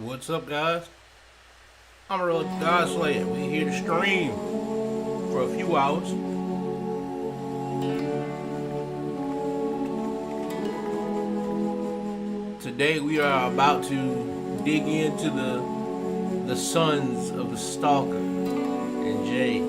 What's up, guys? I'm Real God Slayer. We're here to stream for a few hours. Today we are about to dig into the sons of the Stalker and Jade.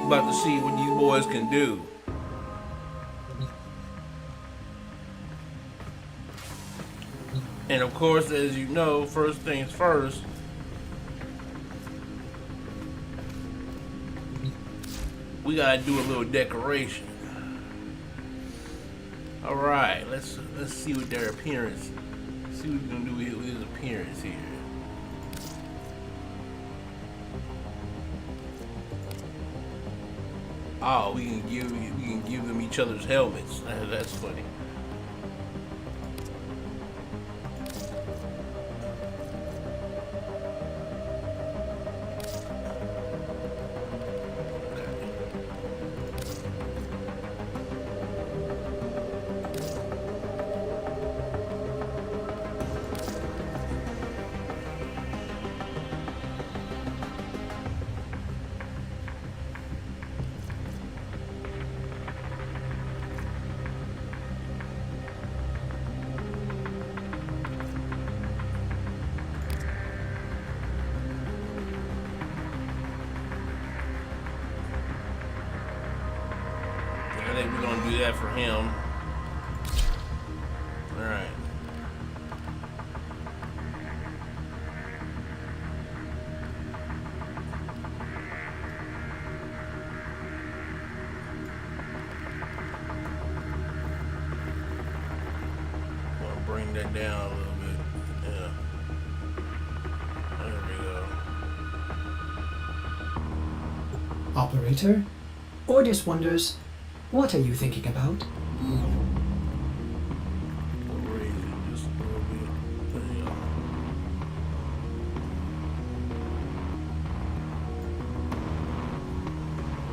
About to see what these boys can do. And of course, as you know, first things first, we gotta do a little decoration. All right, let's see what their appearance. See what we're gonna do with his appearance here. Oh, we can give them each other's helmets. That's funny. I think we're gonna do that for him. All right. I'll bring that down a little bit. Yeah. There we go. Operator, Ordis wonders, what are you thinking about? Raise it just a little bit. Yeah.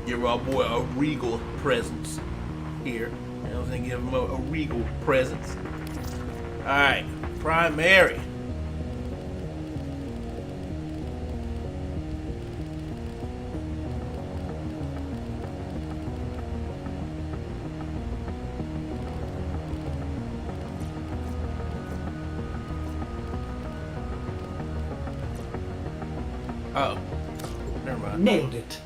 Give our boy a regal presence here. You know what I'm saying? Give him a regal presence. Alright, primary. Oh, never mind. Nailed it.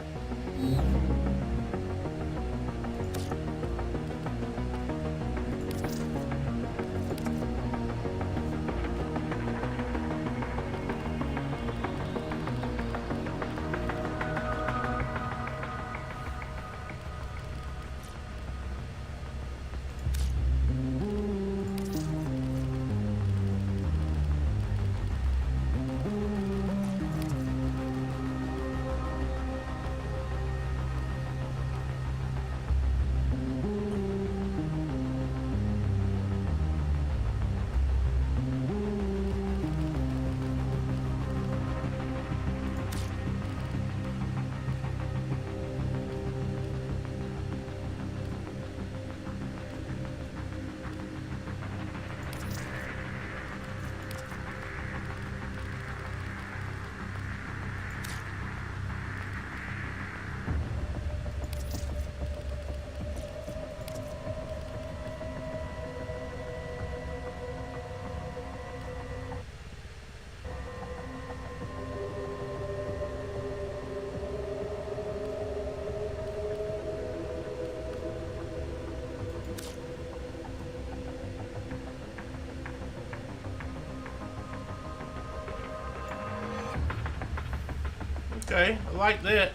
Okay, I like that.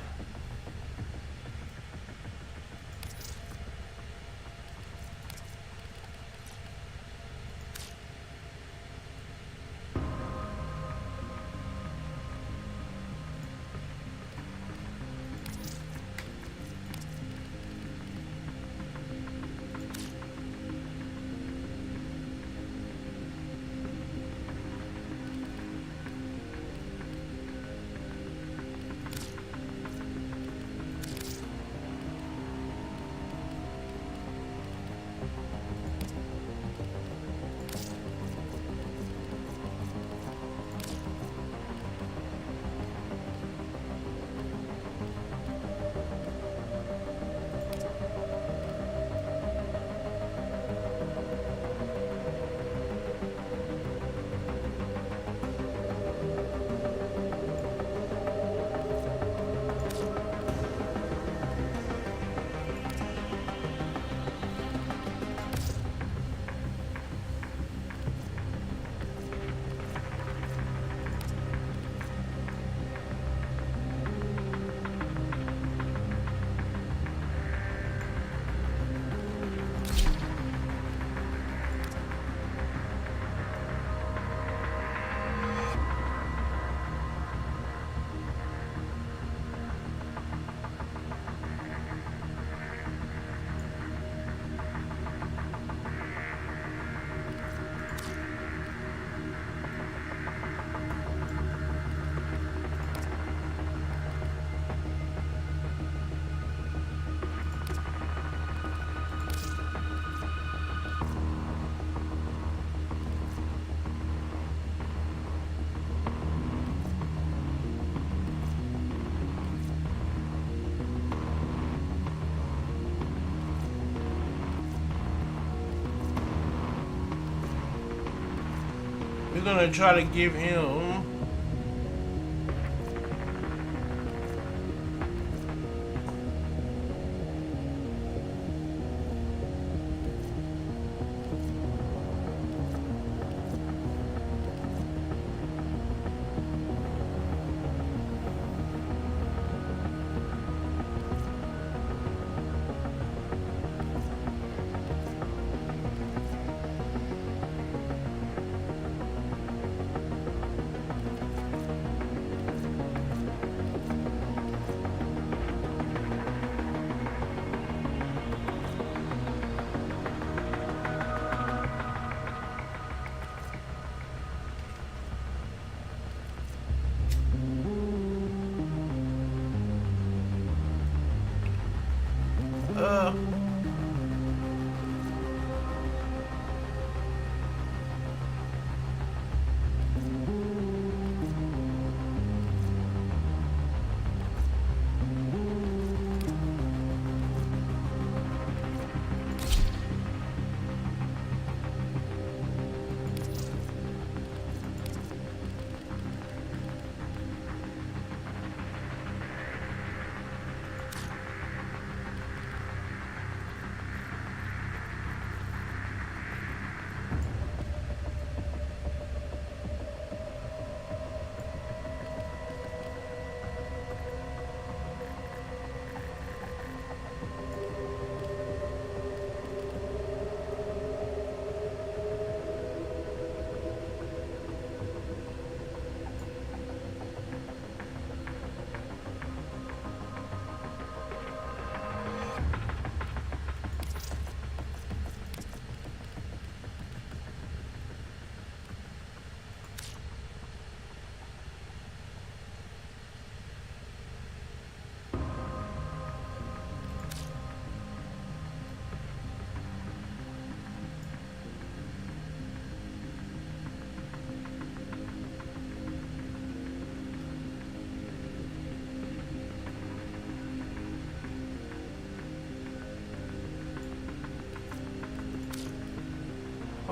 We're gonna try to give him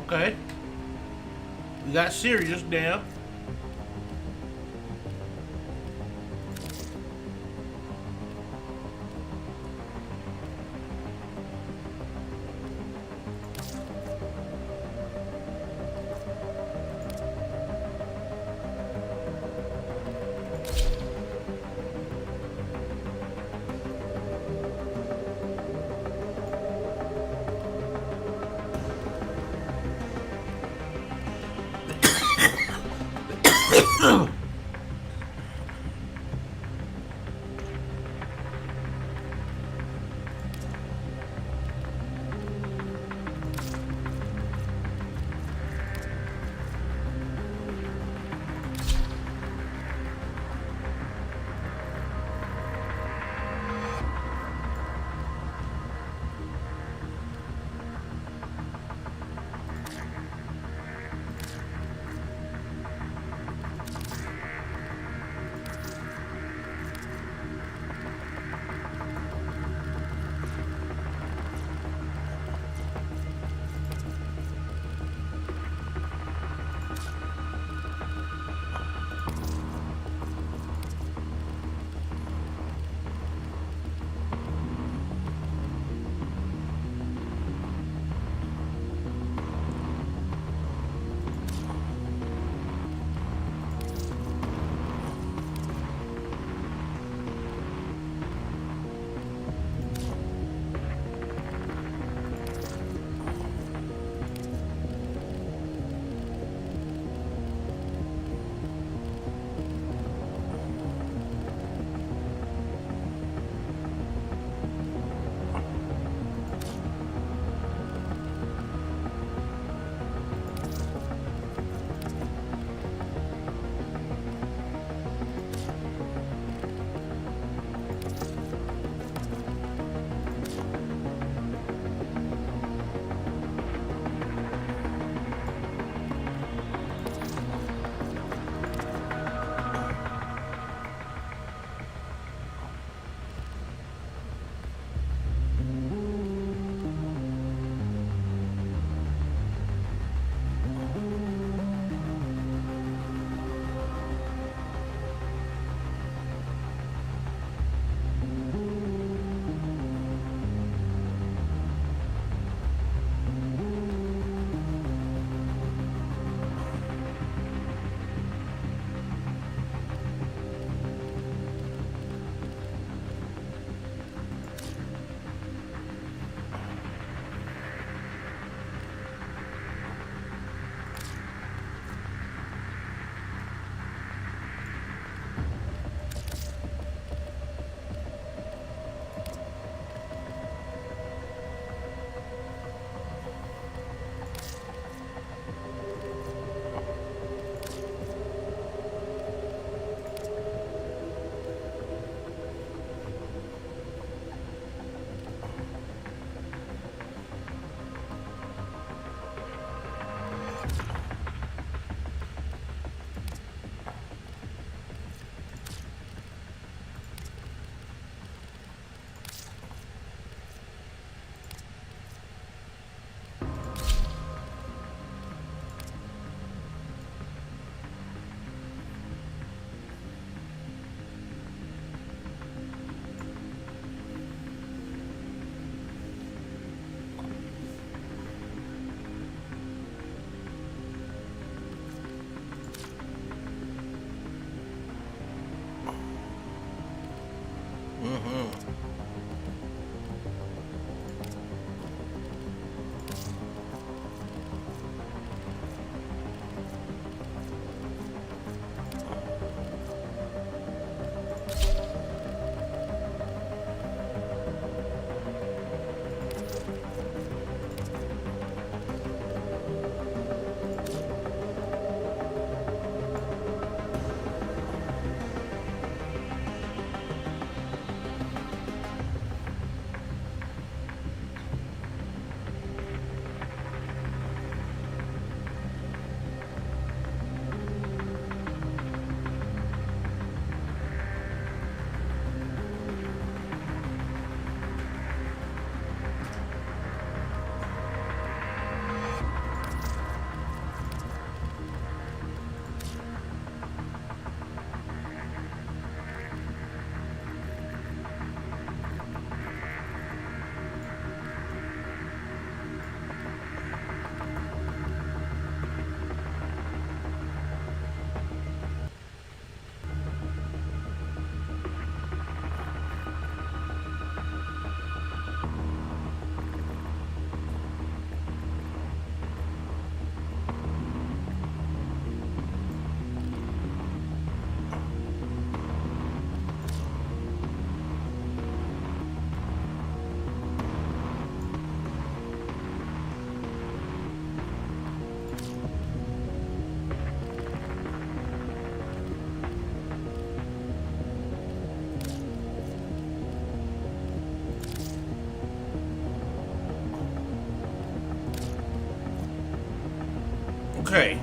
okay. We got Sirius down. Okay.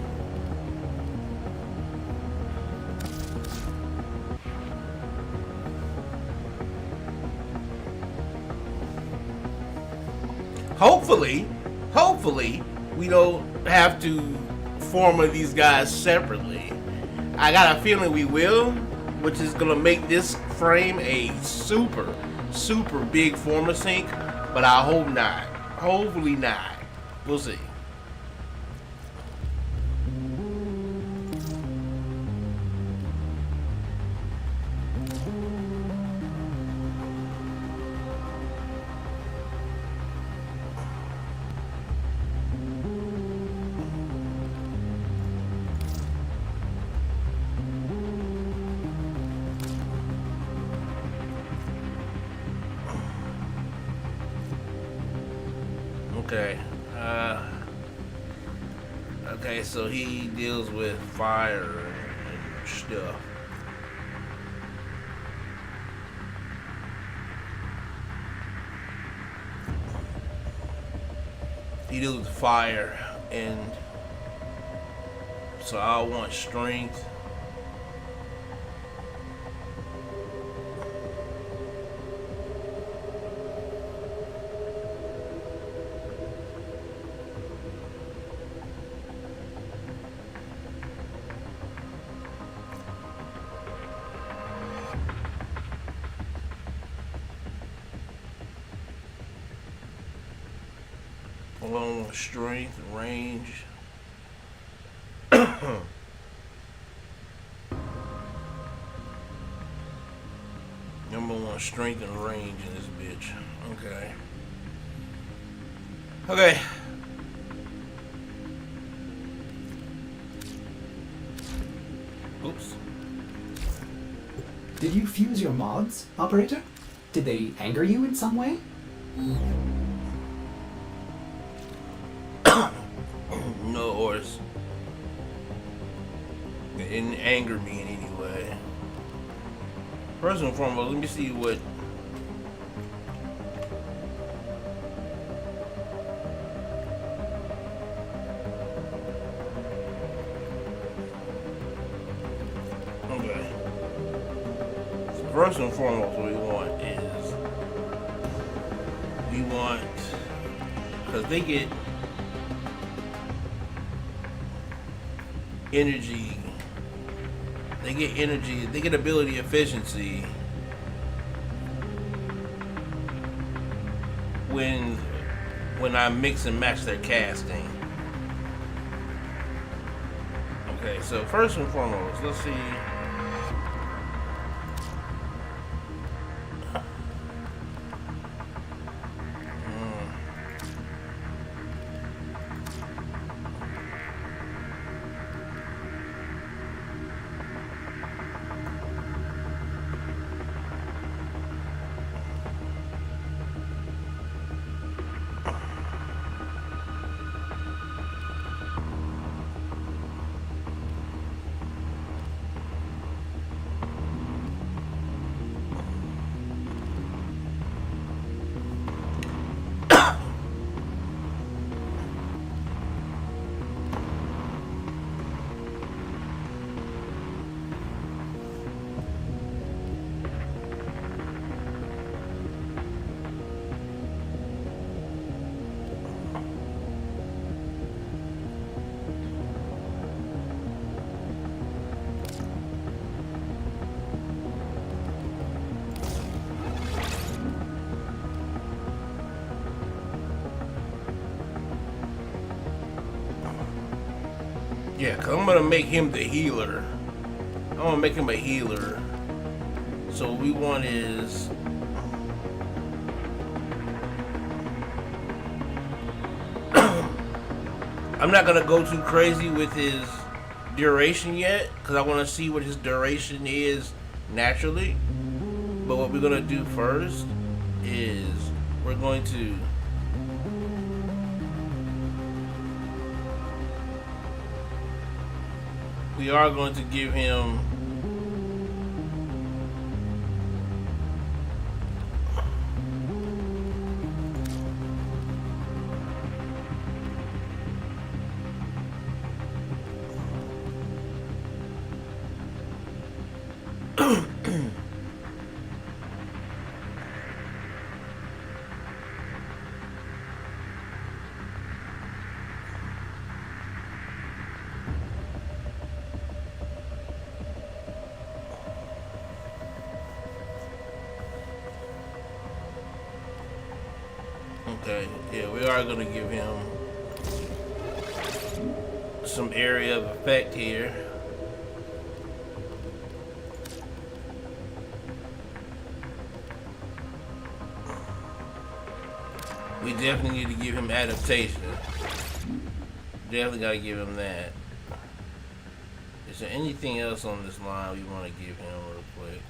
Hopefully, we don't have to form these guys separately. I got a feeling we will, which is gonna make this frame a super big former sync, but I hope not. Hopefully not. We'll see. Okay. Okay, so he deals with fire and stuff. He deals with fire, and so I want strength. Along with strength and range. Number one, strength and range in this bitch. Okay. Okay. Oops. Did you fuse your mods, operator? Did they anger you in some way? No, Oris. It didn't anger me in any way. First and foremost, let me see what. Okay. So first and foremost, what we want is because they get energy. They get ability efficiency when I mix and match their casting. Okay, so first and foremost, let's see. Yeah, cause I'm gonna make him the healer. I'm gonna make him a healer. So what we want is I'm not gonna go too crazy with his duration yet, cause I want to see what his duration is naturally. But what we're gonna do first is we're going to we are going to give him Okay, yeah, we are gonna give him some area of effect here. We definitely need to give him adaptation. Definitely gotta give him that. Is there anything else on this line we want to give him real quick?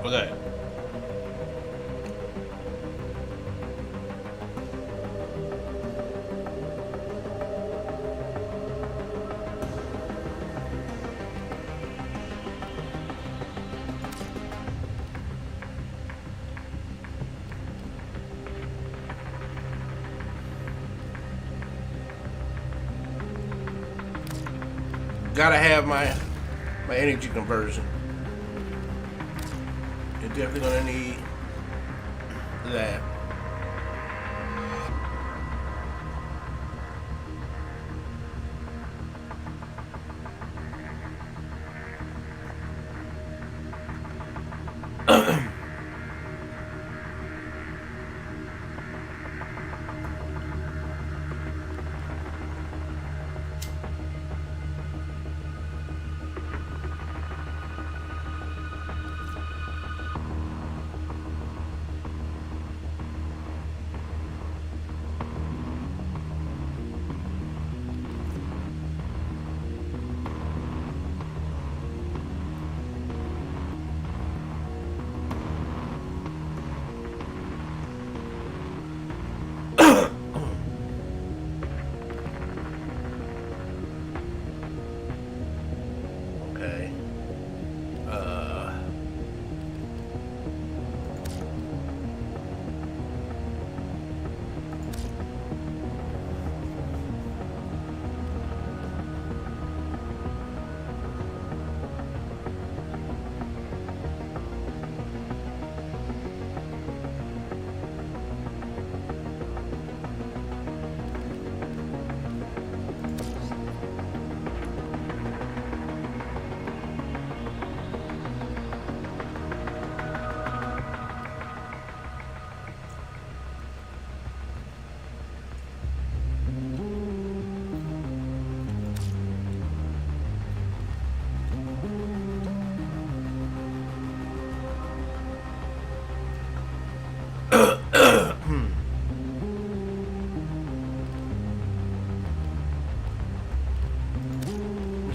Okay. Gotta have my energy conversion. You're definitely gonna need that. Okay.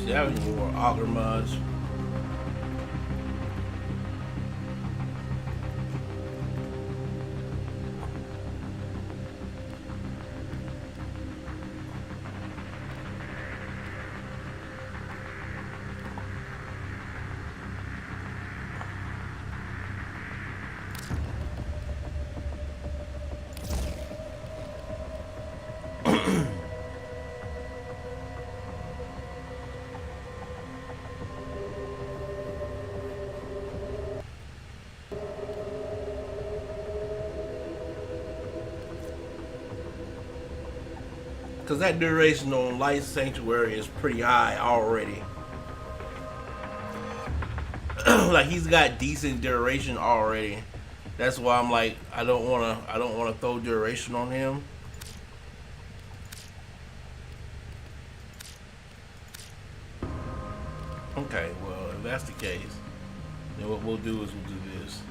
See, I have any more auger mods. Because that duration on Light Sanctuary is pretty high already. Like he's got decent duration already. That's why I'm like I don't wanna throw duration on him. Okay, well if that's the case, then what we'll do is we'll do this.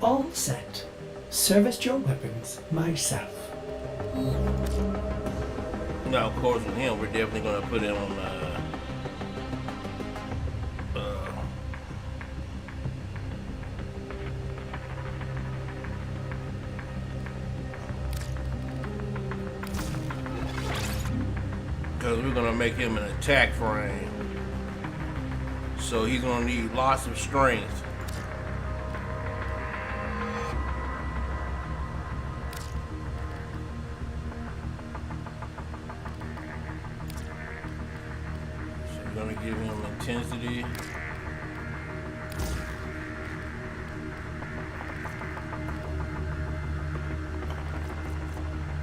all set. Service your weapons myself. Now, of course, with him, we're definitely going to put him on because we're going to make him an attack frame. So he's going to need lots of strength. So we're going to give him intensity.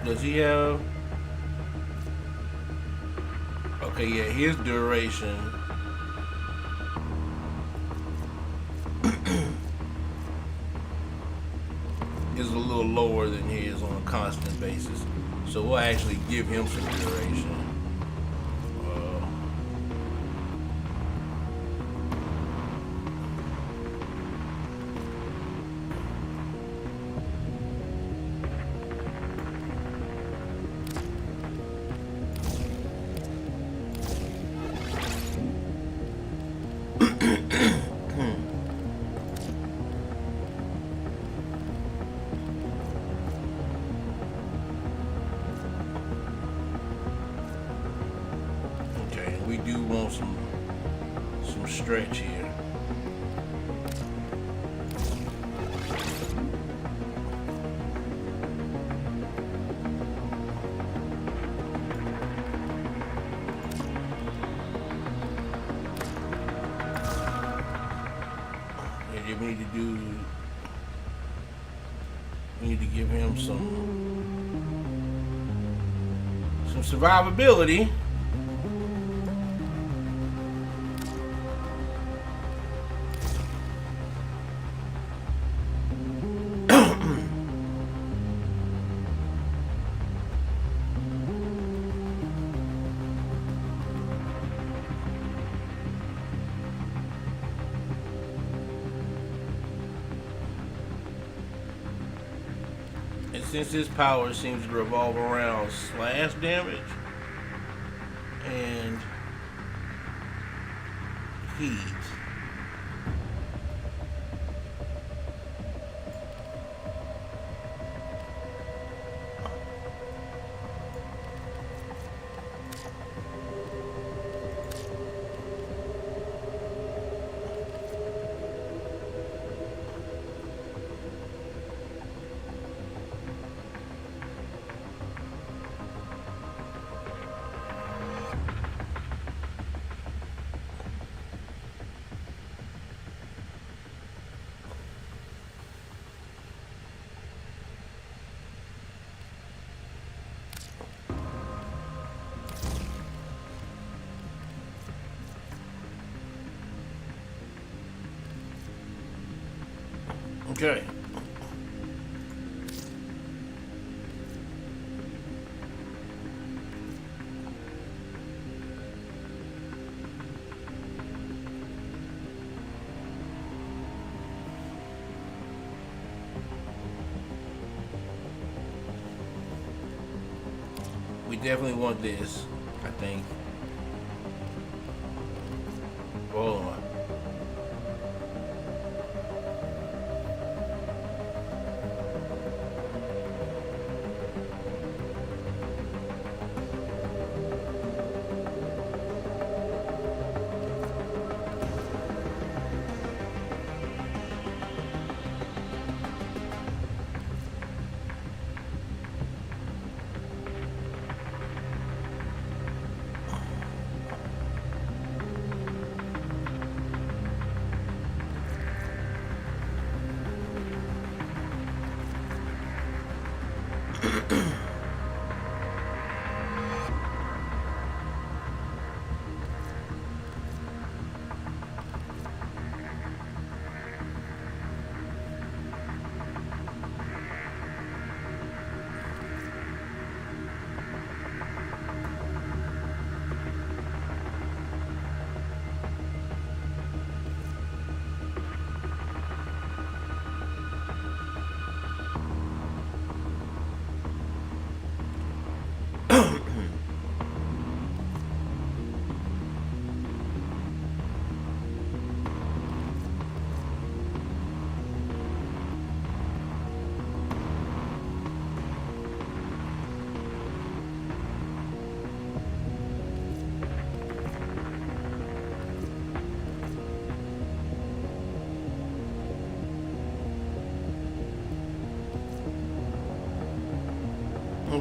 Does he have... Okay, yeah, his duration is a little lower than his on a constant basis. So we'll actually give him some duration. We do want some stretch here. Yeah, we need to give him some survivability. Since his power seems to revolve around slash damage and heat. Okay. We definitely want this, I think. Hold on.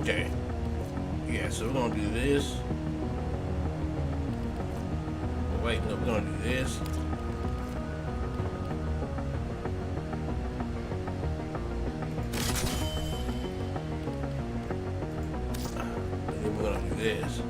Okay. Yeah, so we're gonna do this. Wait, no, we're gonna do this. And then we're gonna do this.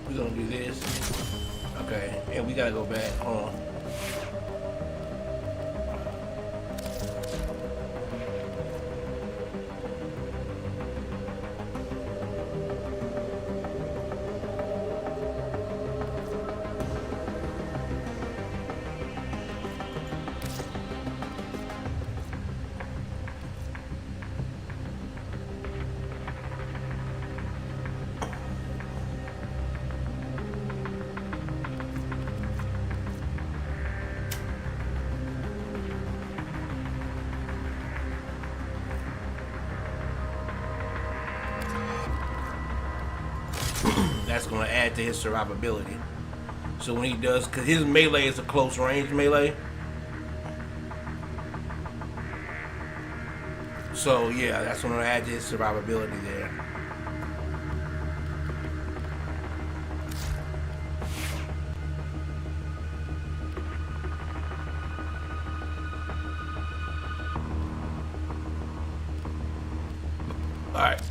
We're gonna do this. Okay, and we gotta go back. Hold on. That's going to add to his survivability. So when he does, because his melee is a close range melee. So yeah, that's going to add to his survivability there. All right.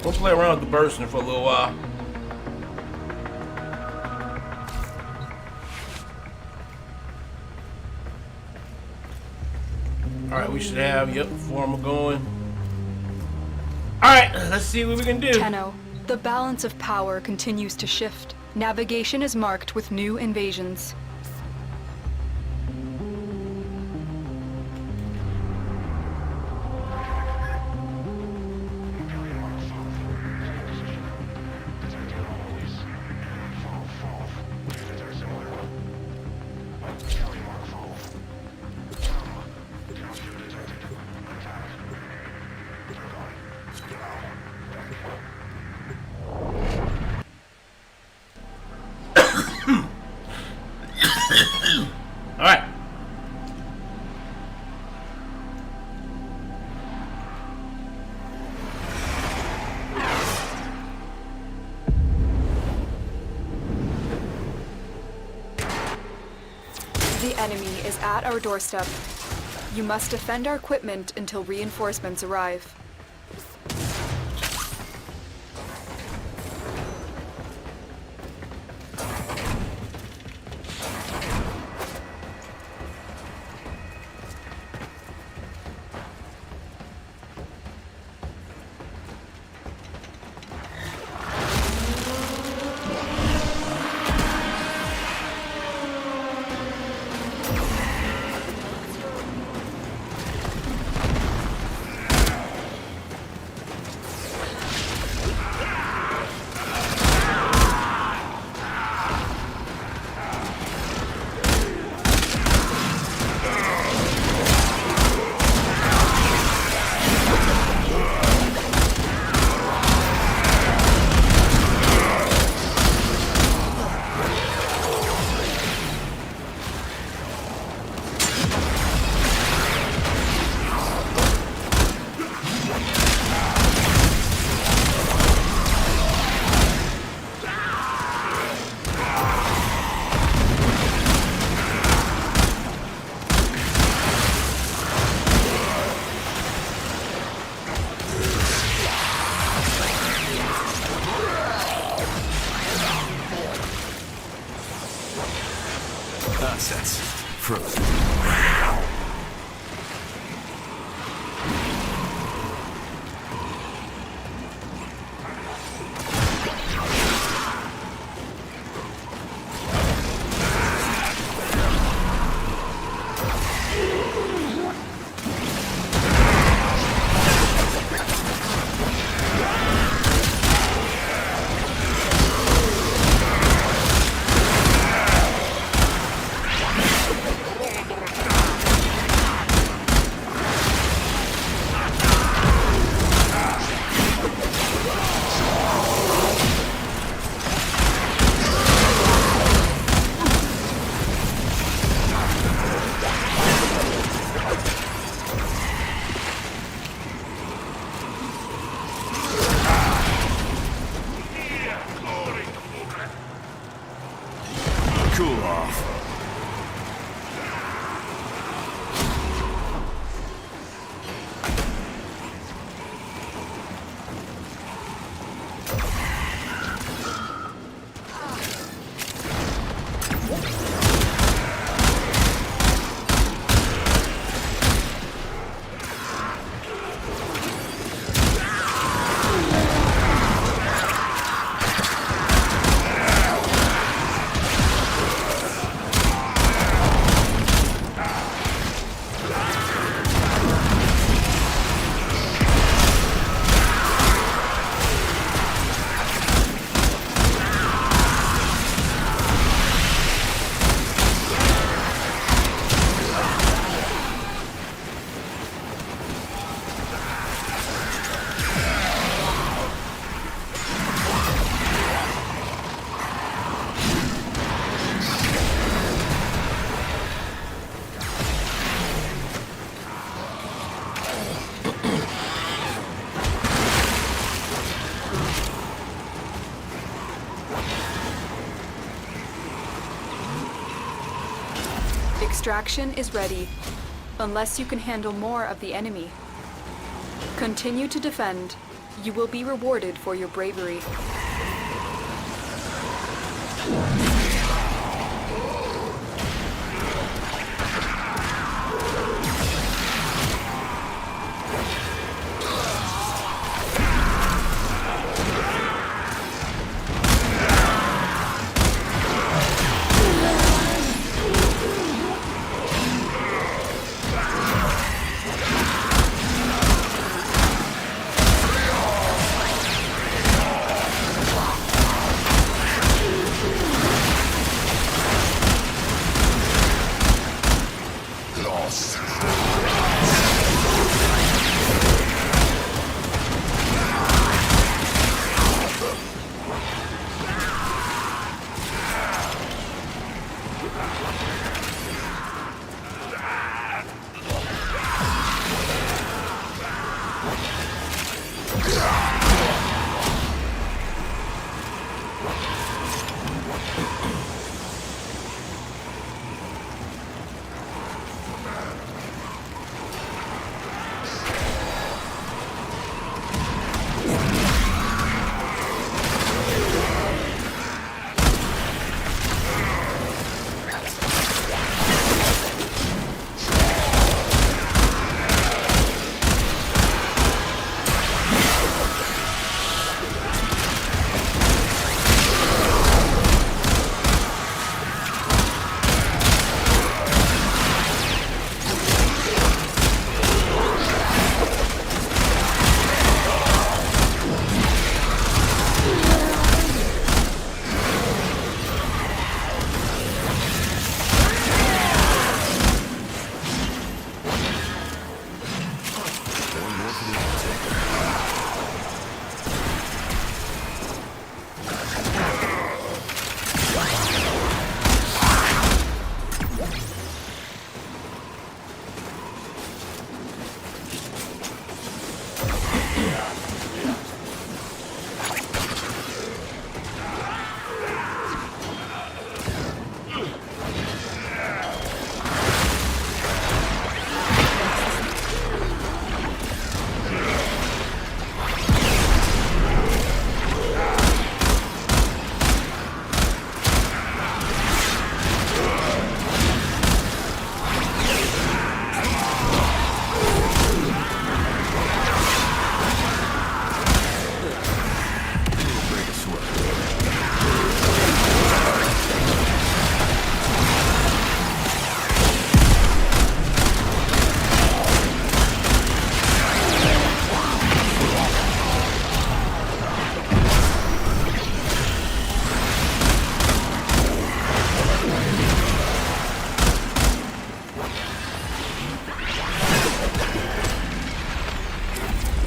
We'll play around with the bursting for a little while. Alright, we should have, former going. Alright, let's see what we can do. Tenno, the balance of power continues to shift. Navigation is marked with new invasions. All right. The enemy is at our doorstep. You must defend our equipment until reinforcements arrive. Nonsense. Frozen. Cool off. Extraction is ready, unless you can handle more of the enemy. Continue to defend. You will be rewarded for your bravery.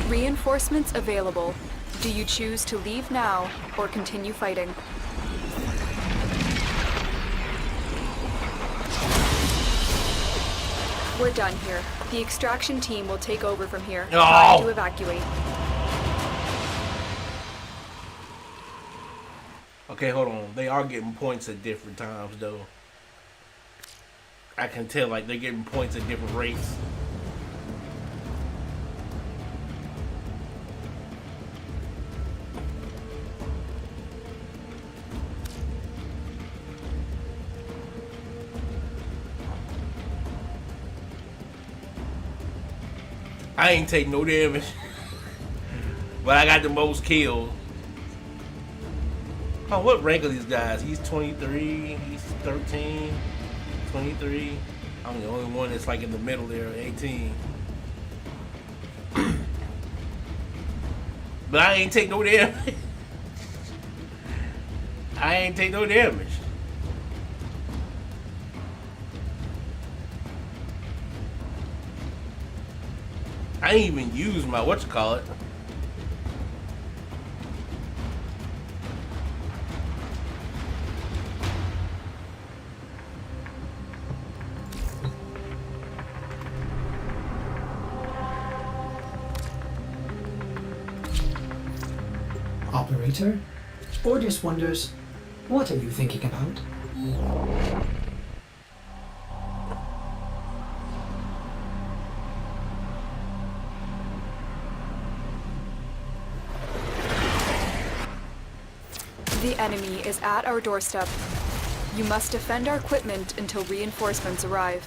Reinforcements available. Do you choose to leave now or continue fighting? We're done here. The extraction team will take over from here. Try to evacuate. Okay, hold on. They are getting points at different times, though. I can tell, like, they're getting points at different rates. I ain't take no damage, but I got the most kills. Oh, what rank are these guys? He's 23, he's 13, 23. I'm the only one that's like in the middle there, 18. But I ain't take no damage. I ain't take no damage. I ain't even use my whatchamacallit. Operator, Ordis wonders, what are you thinking about? The enemy is at our doorstep. You must defend our equipment until reinforcements arrive.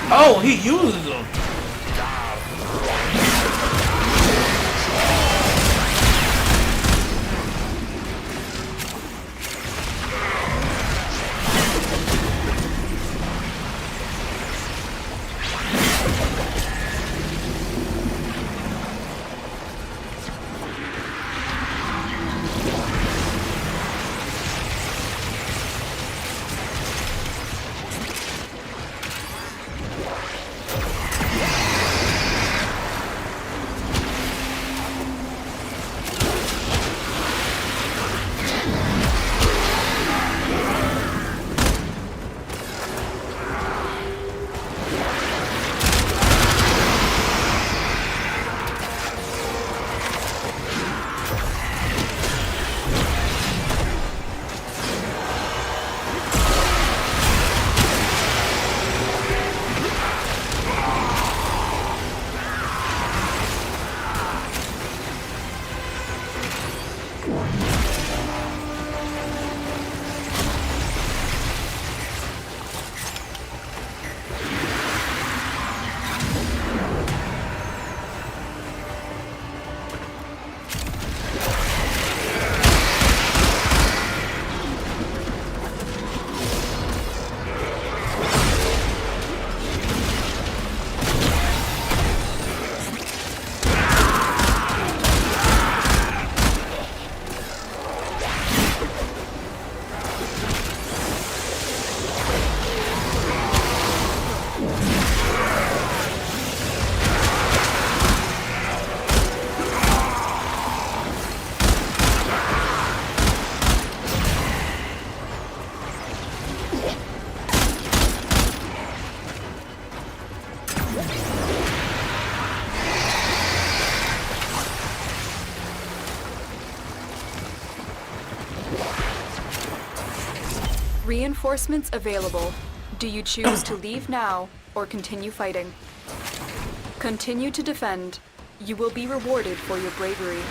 Oh, he uses them. Reinforcements available. Do you choose to leave now or continue fighting? Continue to defend. You will be rewarded for your bravery.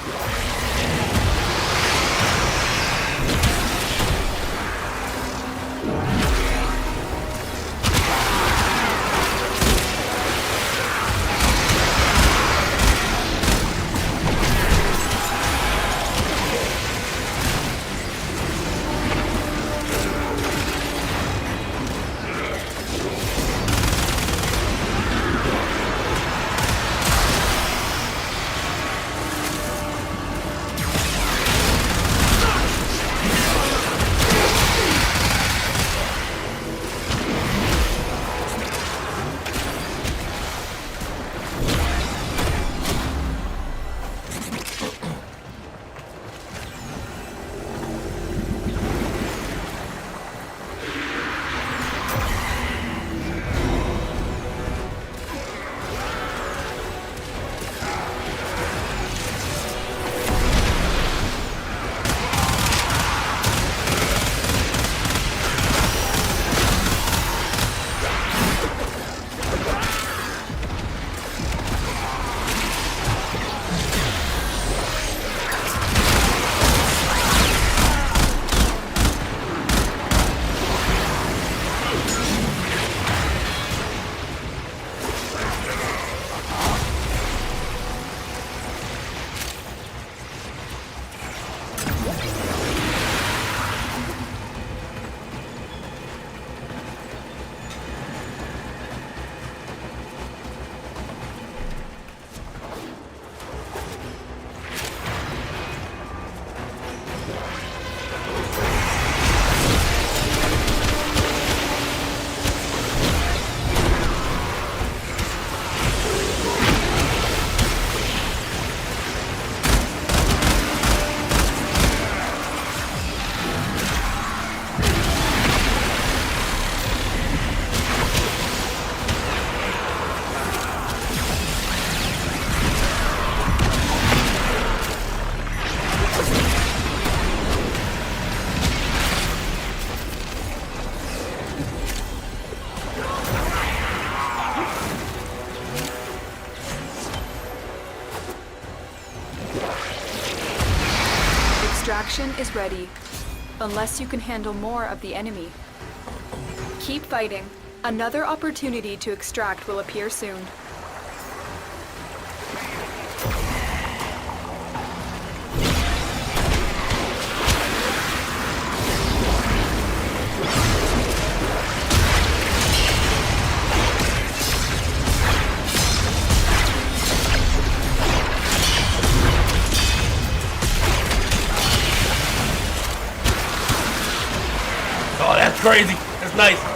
Extraction is ready, unless you can handle more of the enemy. Keep fighting. Another opportunity to extract will appear soon. Oh, that's crazy. That's nice.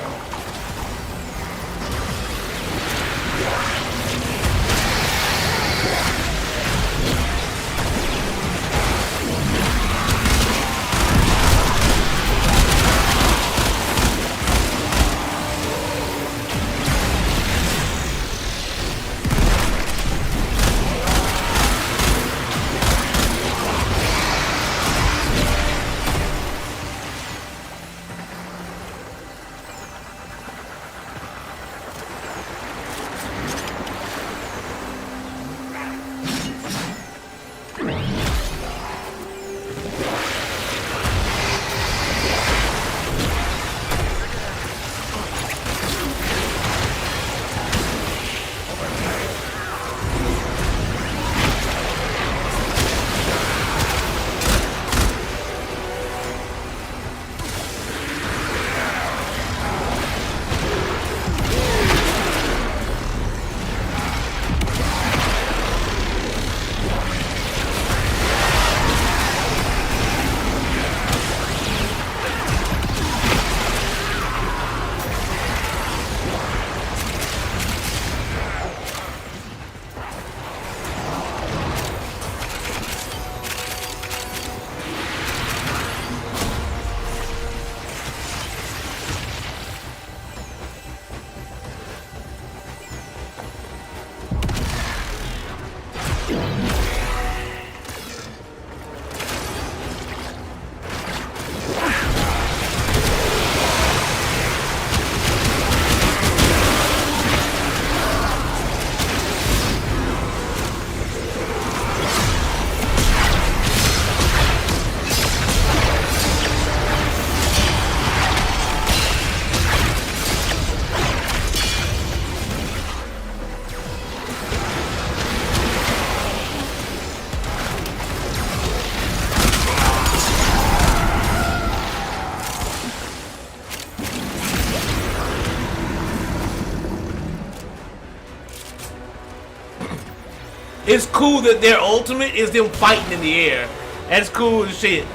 It's cool that their ultimate is them fighting in the air. That's cool as shit.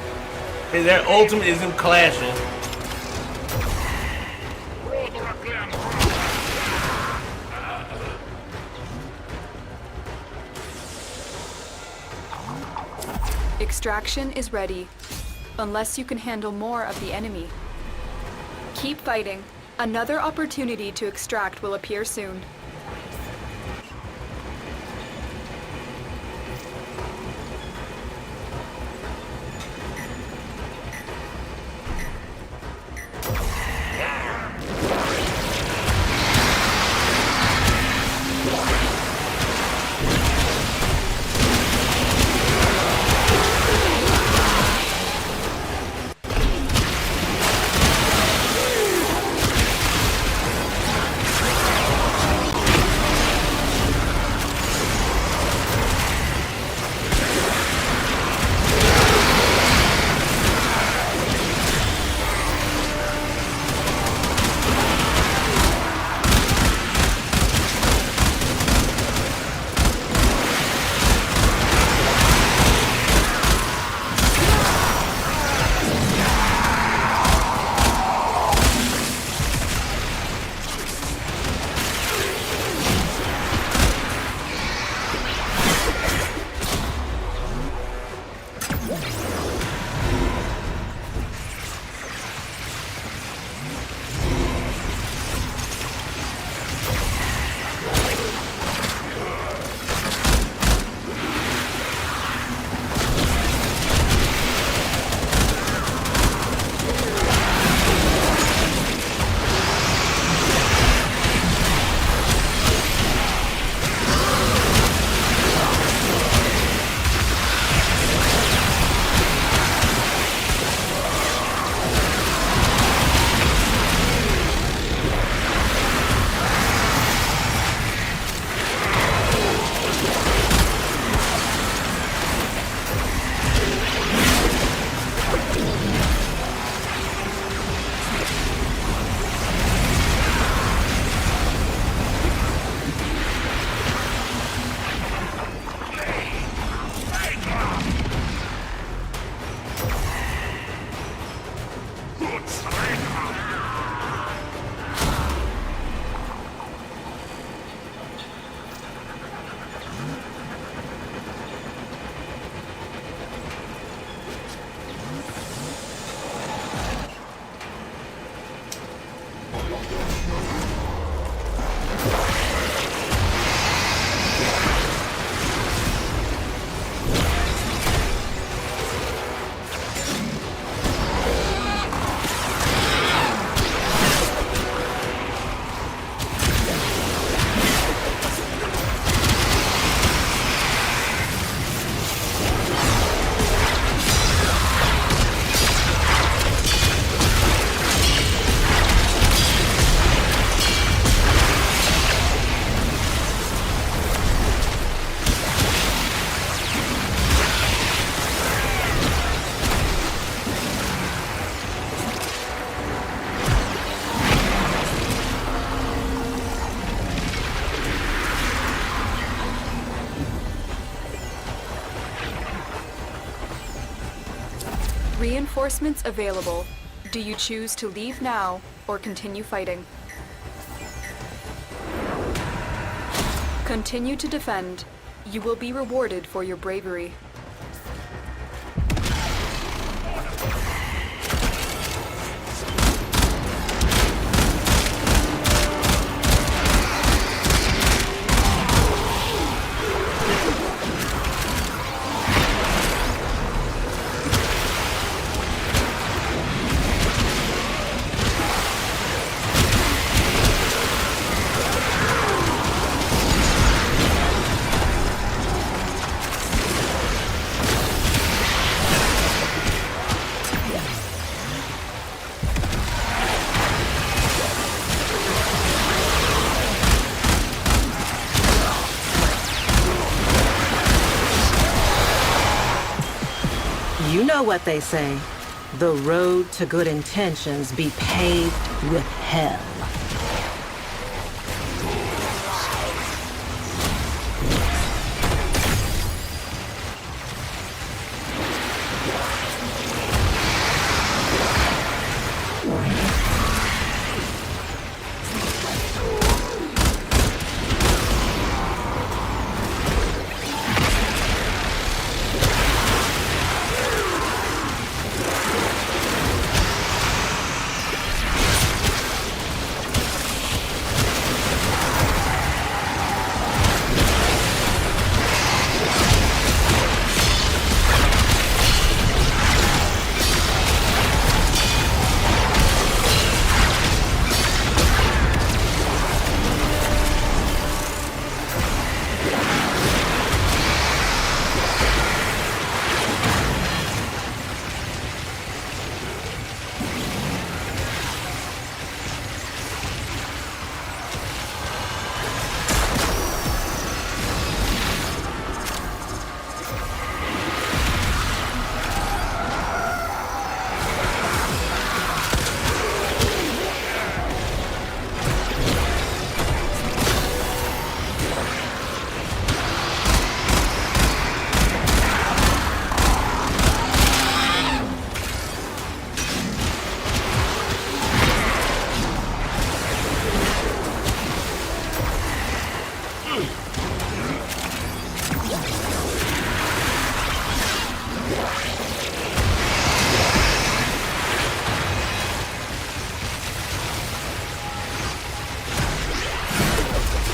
And their ultimate is them clashing. Extraction is ready, unless you can handle more of the enemy. Keep fighting. Another opportunity to extract will appear soon. Reinforcements available. Do you choose to leave now or continue fighting? Continue to defend. You will be rewarded for your bravery. You know what they say. The road to good intentions be paved with hell.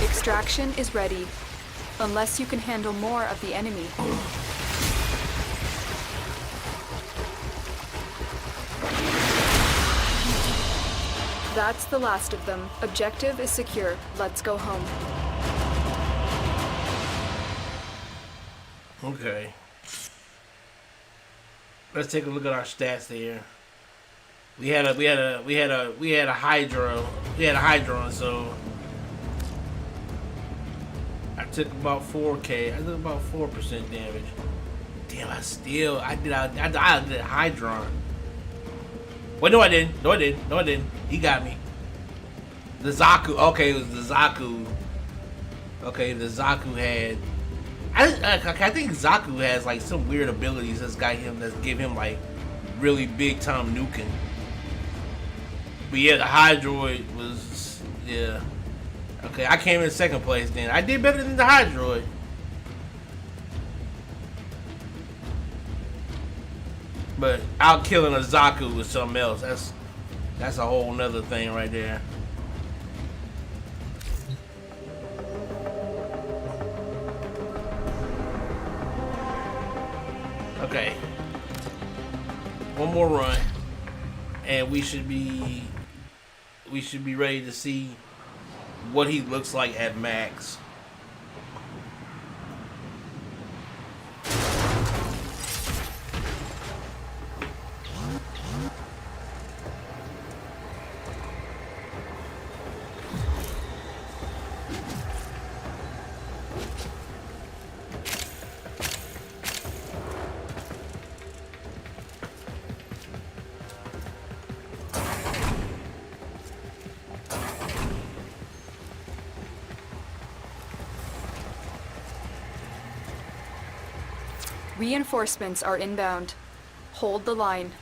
Extraction is ready, unless you can handle more of the enemy. That's the last of them. Objective is secure. Let's go home. Okay. Let's take a look at our stats here. We had a Hydra. We had a Hydron, so I took about 4K. I took about 4% damage. Damn, I did a Hydron. Wait, no I didn't. No I didn't. He got me. The Zaku. Okay, it was the Zaku. Okay, the Zaku had. I think Zaku has like some weird abilities that's give him like really big time nuking. But yeah, the Hydroid was Okay, I came in second place then. I did better than the Hydroid. But out killing a Zaku with something else. That's a whole nother thing right there. Okay. One more run. And we should be ready to see what he looks like at max. Reinforcements are inbound. Hold the line.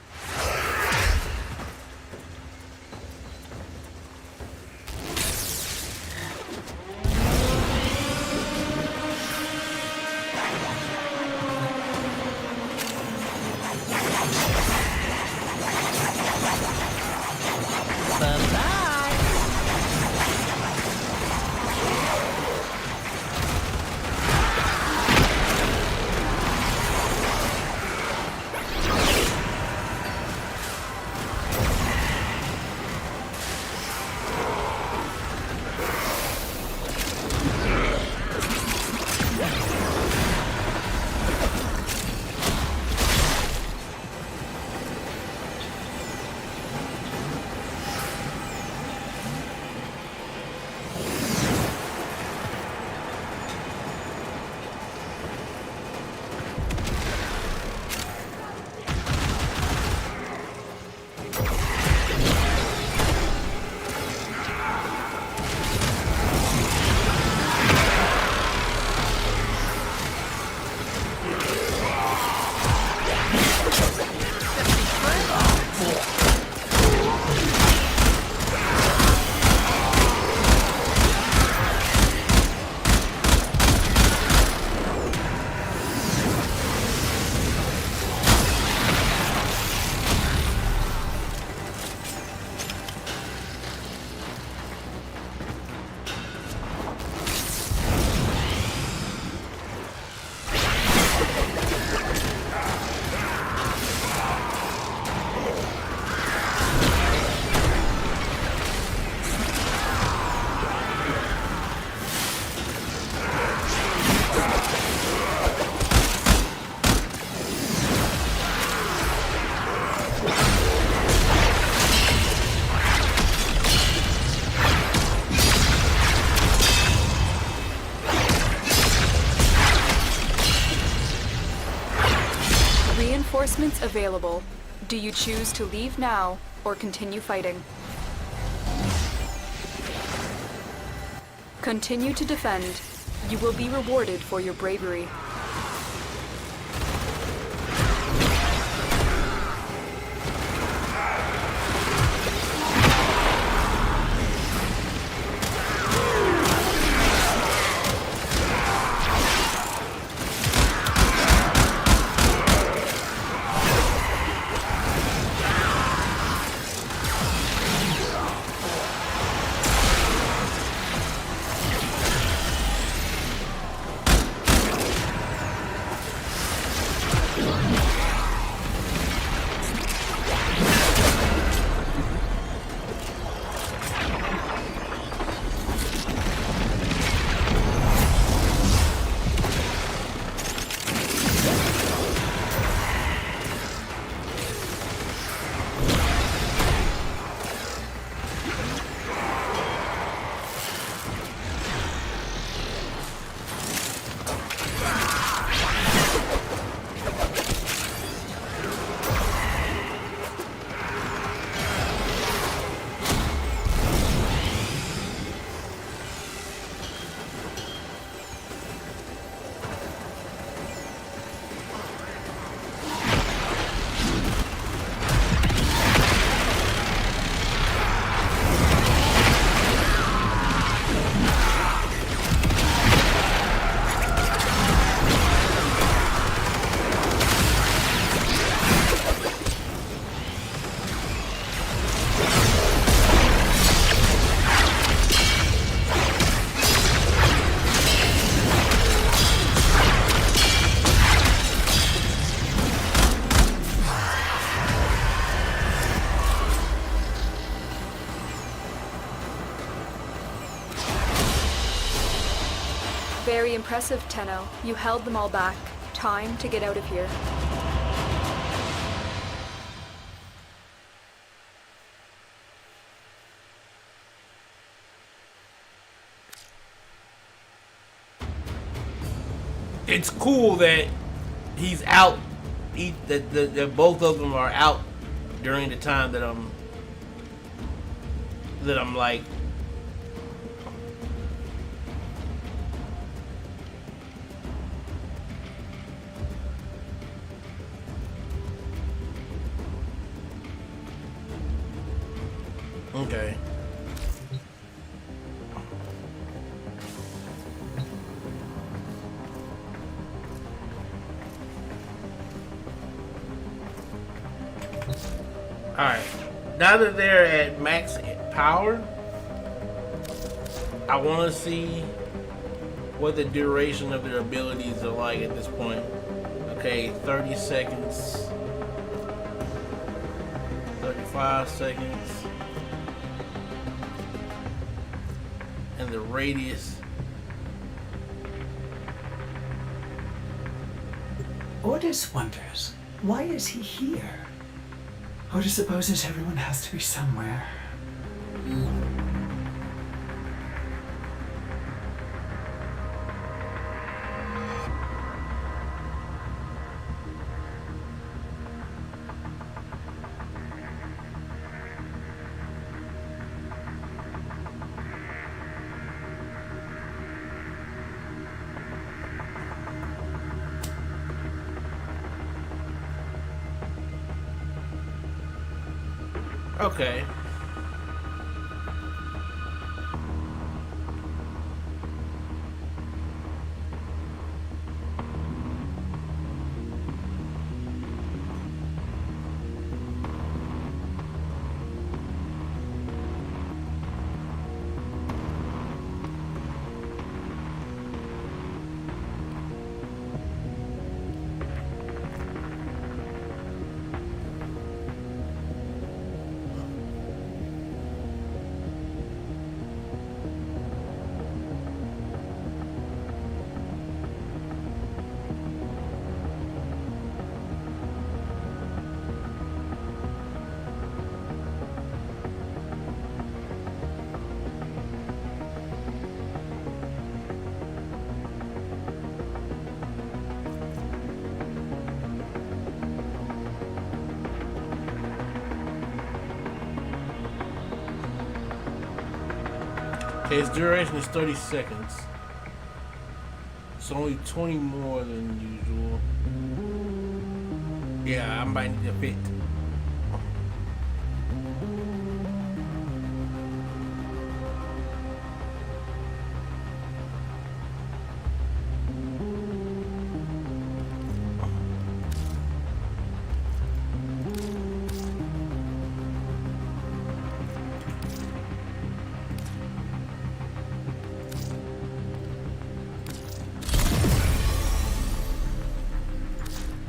Reinforcements available. Do you choose to leave now or continue fighting? Continue to defend. You will be rewarded for your bravery. Very impressive, Tenno. You held them all back. Time to get out of here. It's cool that he's out. That both of them are out during the time that I'm like. Okay. Alright. Now that they're at max power, I want to see what the duration of their abilities are like at this point. Okay, 30 seconds. 35 seconds. And the radius. Ordis wonders, why is he here? Ordis supposes everyone has to be somewhere. Okay. Okay, its duration is 30 seconds. It's only 20 more than usual. Yeah, I might need to fit.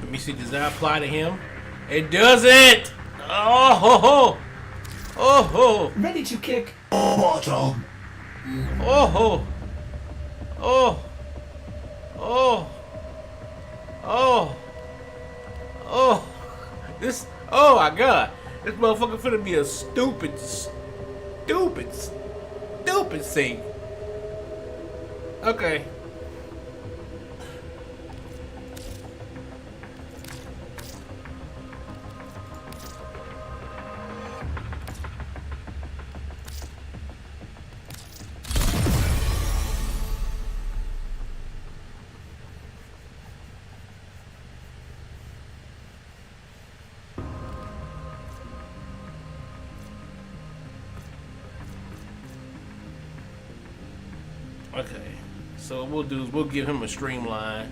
Let me see, does that apply to him? It doesn't! Oh ho ho! Oh ho! Ready to kick. Bottom. Oh ho! Oh! Oh! Oh! Oh! This, oh my god! This motherfucker finna be a stupid thing. Okay. Okay, so what we'll do is we'll give him a streamline.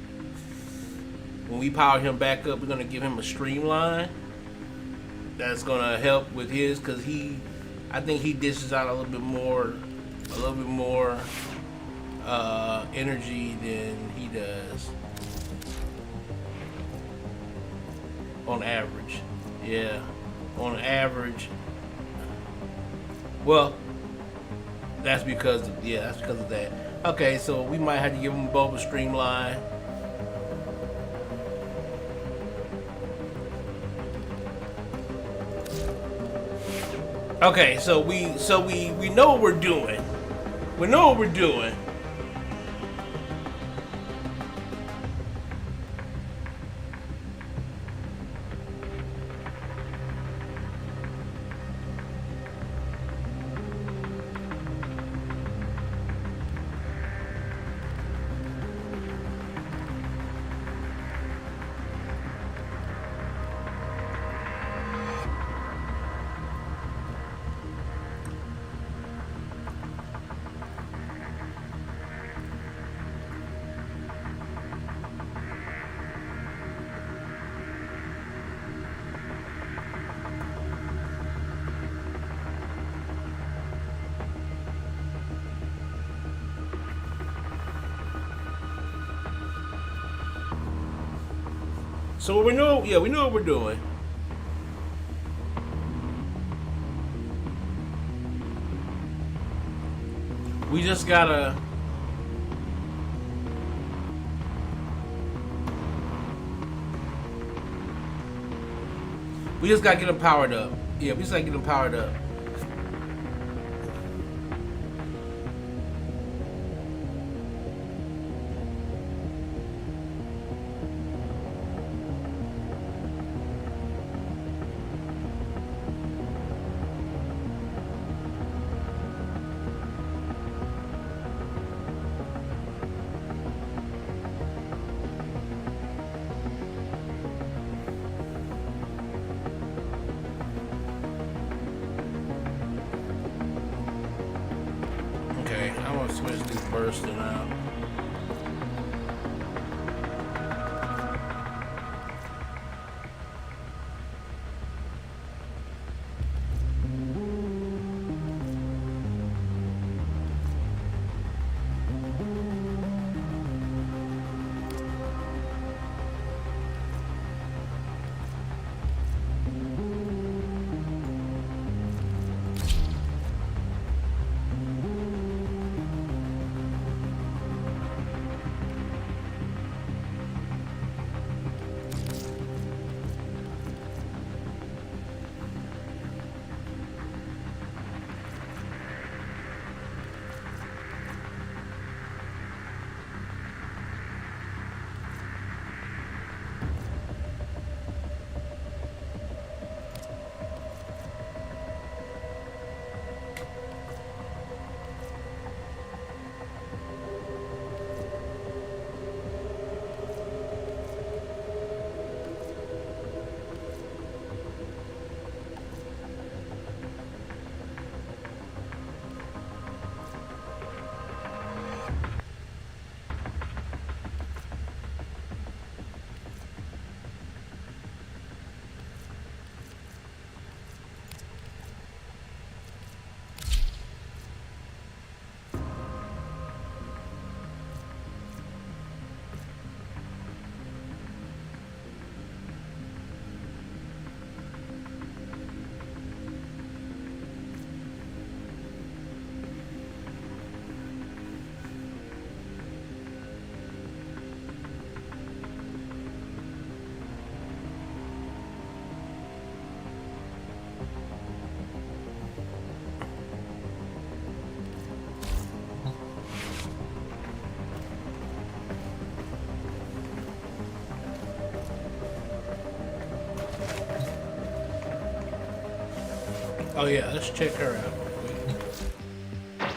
When we power him back up, we're gonna give him a streamline. That's gonna help with his, cause I think he dishes out a little bit more energy than he does on average. Yeah, on average. Well, that's because of that. Okay, so we might have to give them both a streamline. Okay, so we know what we're doing. We know what we're doing. So we know what we're doing. We just gotta. We just gotta get them powered up. Yeah, we just gotta get them powered up. Okay, I'm gonna switch this bursting out. Oh yeah, let's check her out.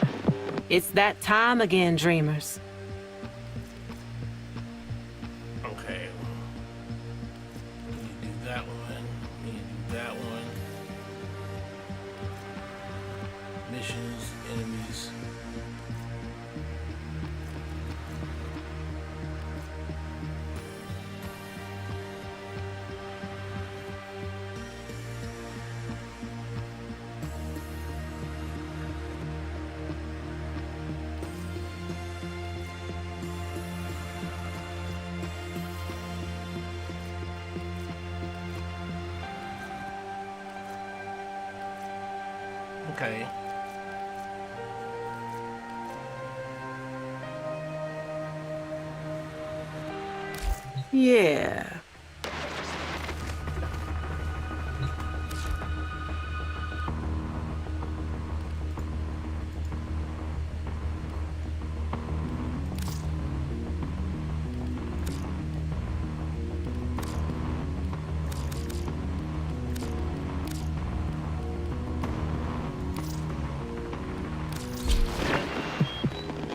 It's that time again, dreamers. Okay. Let me do that one. Let me do that one. Missions, enemies. Okay. Yeah.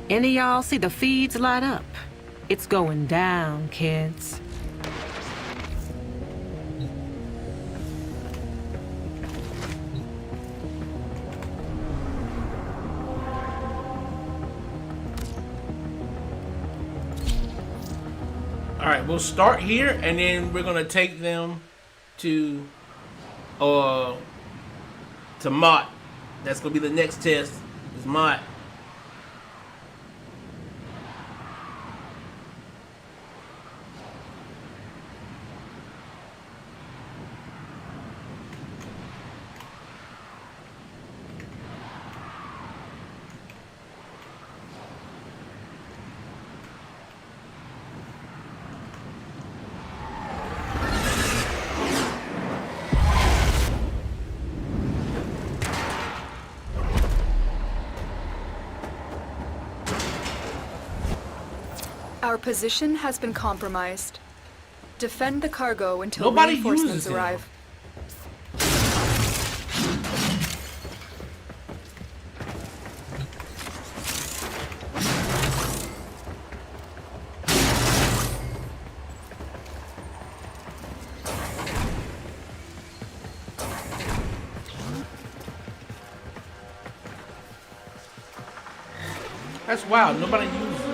Any of y'all see the feeds light up? It's going down, kids. All right, we'll start here, and then we're gonna take them to Mott. That's gonna be the next test. Is Mott. Our position has been compromised. Defend the cargo until Nobody reinforcements uses them. arrive. That's wild. Nobody uses them.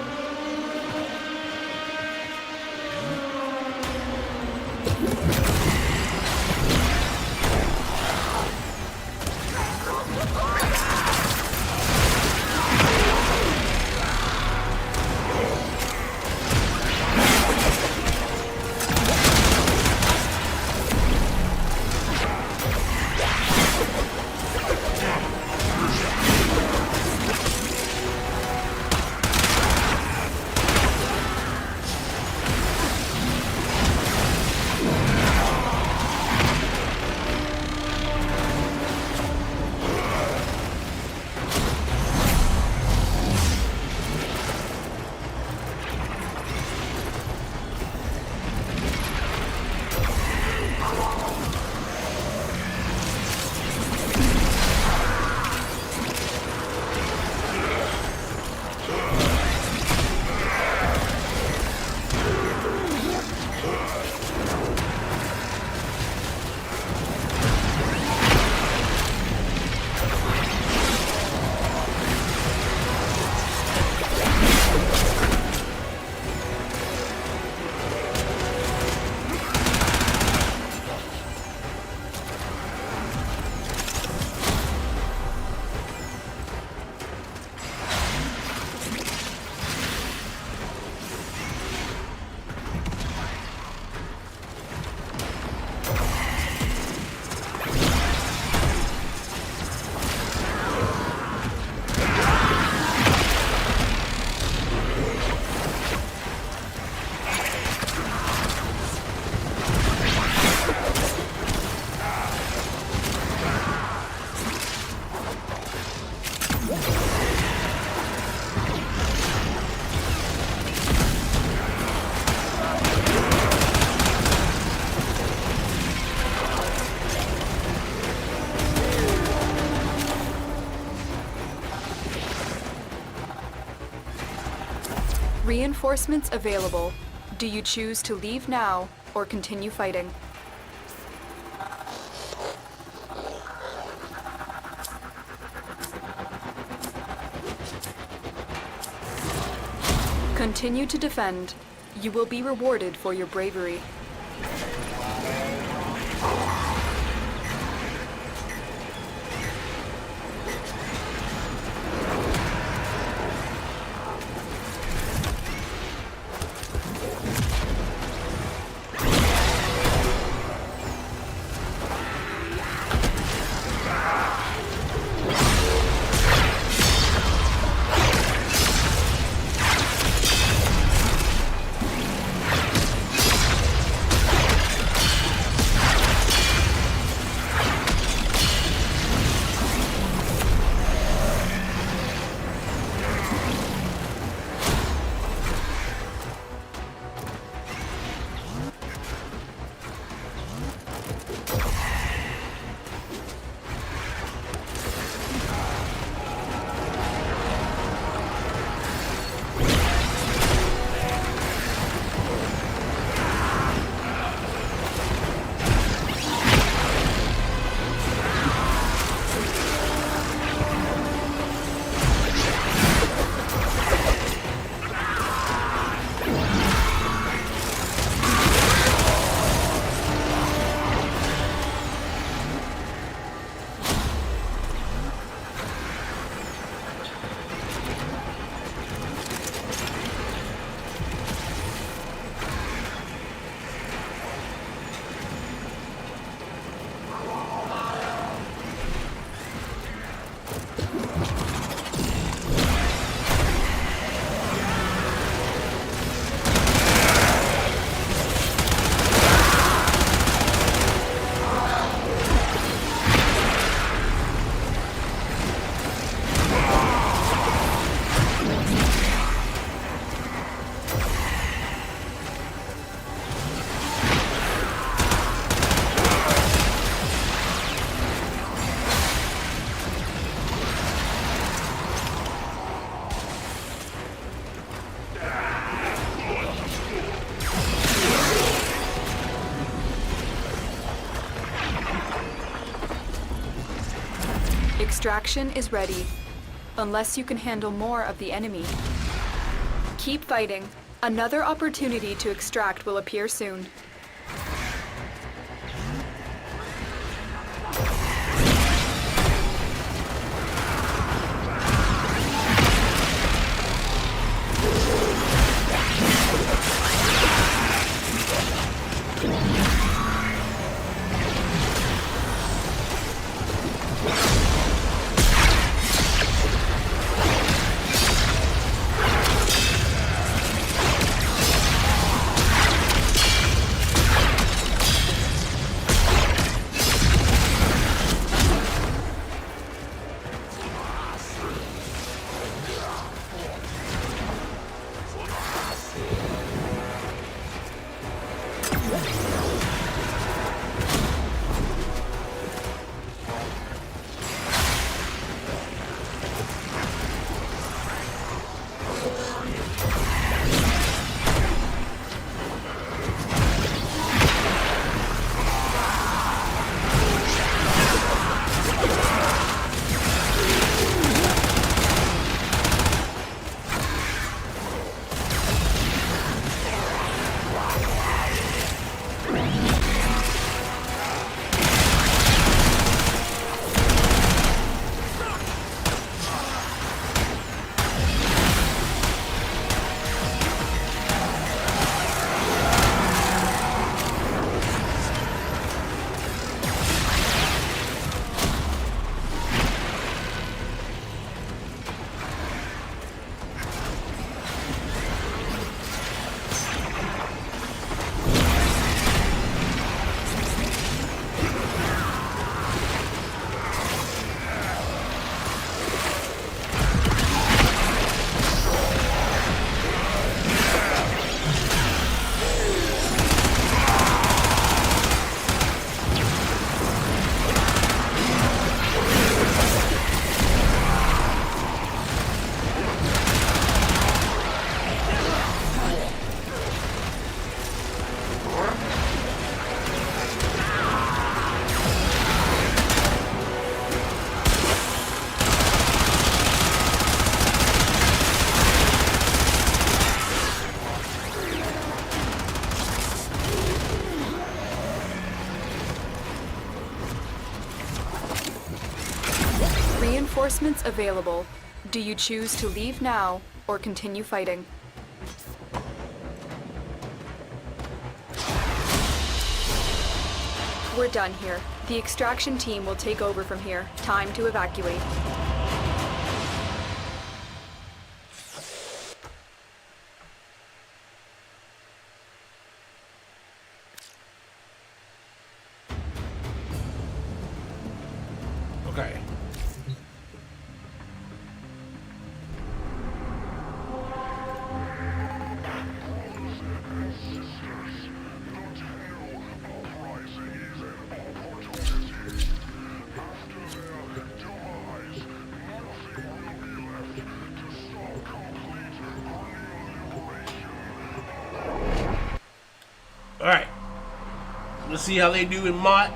Reinforcements available. Do you choose to leave now or continue fighting? Continue to defend. You will be rewarded for your bravery. Extraction is ready, unless you can handle more of the enemy. Keep fighting. Another opportunity to extract will appear soon. Reinforcements available. Do you choose to leave now or continue fighting? We're done here. The extraction team will take over from here. Time to evacuate. Okay. All right. Let's see how they do in Mott.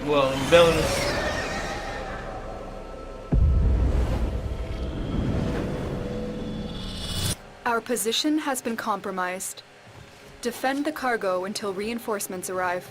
Well, in Belarus. Our position has been compromised. Defend the cargo until reinforcements arrive.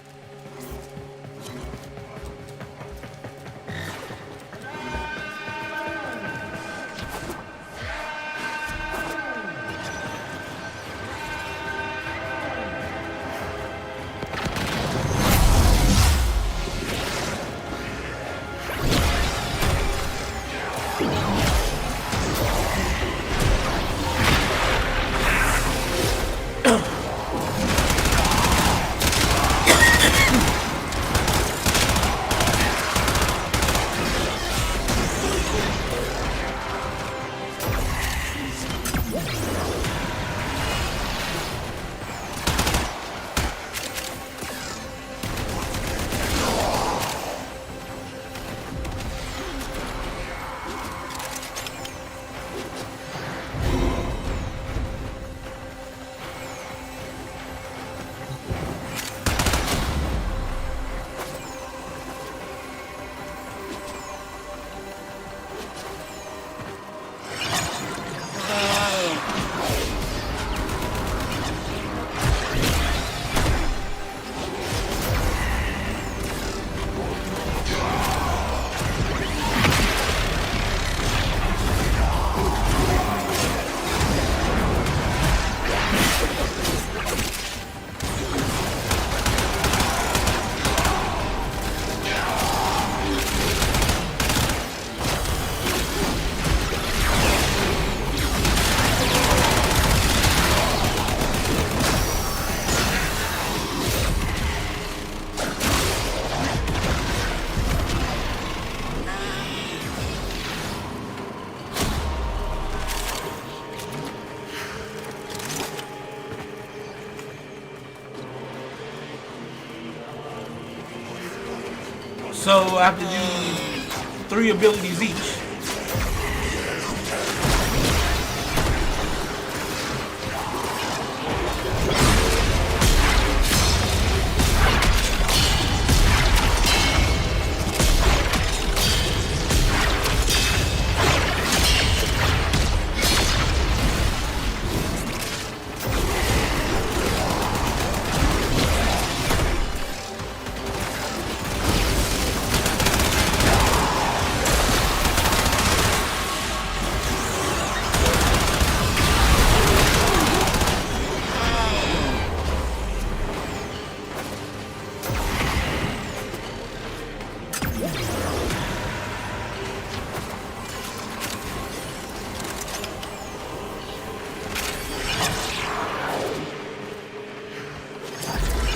So I have to do 3 abilities each.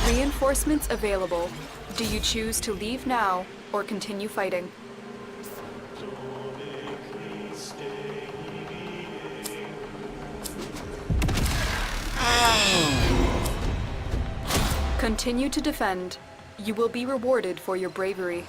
Reinforcements available. Do you choose to leave now or continue fighting? Continue to defend. You will be rewarded for your bravery.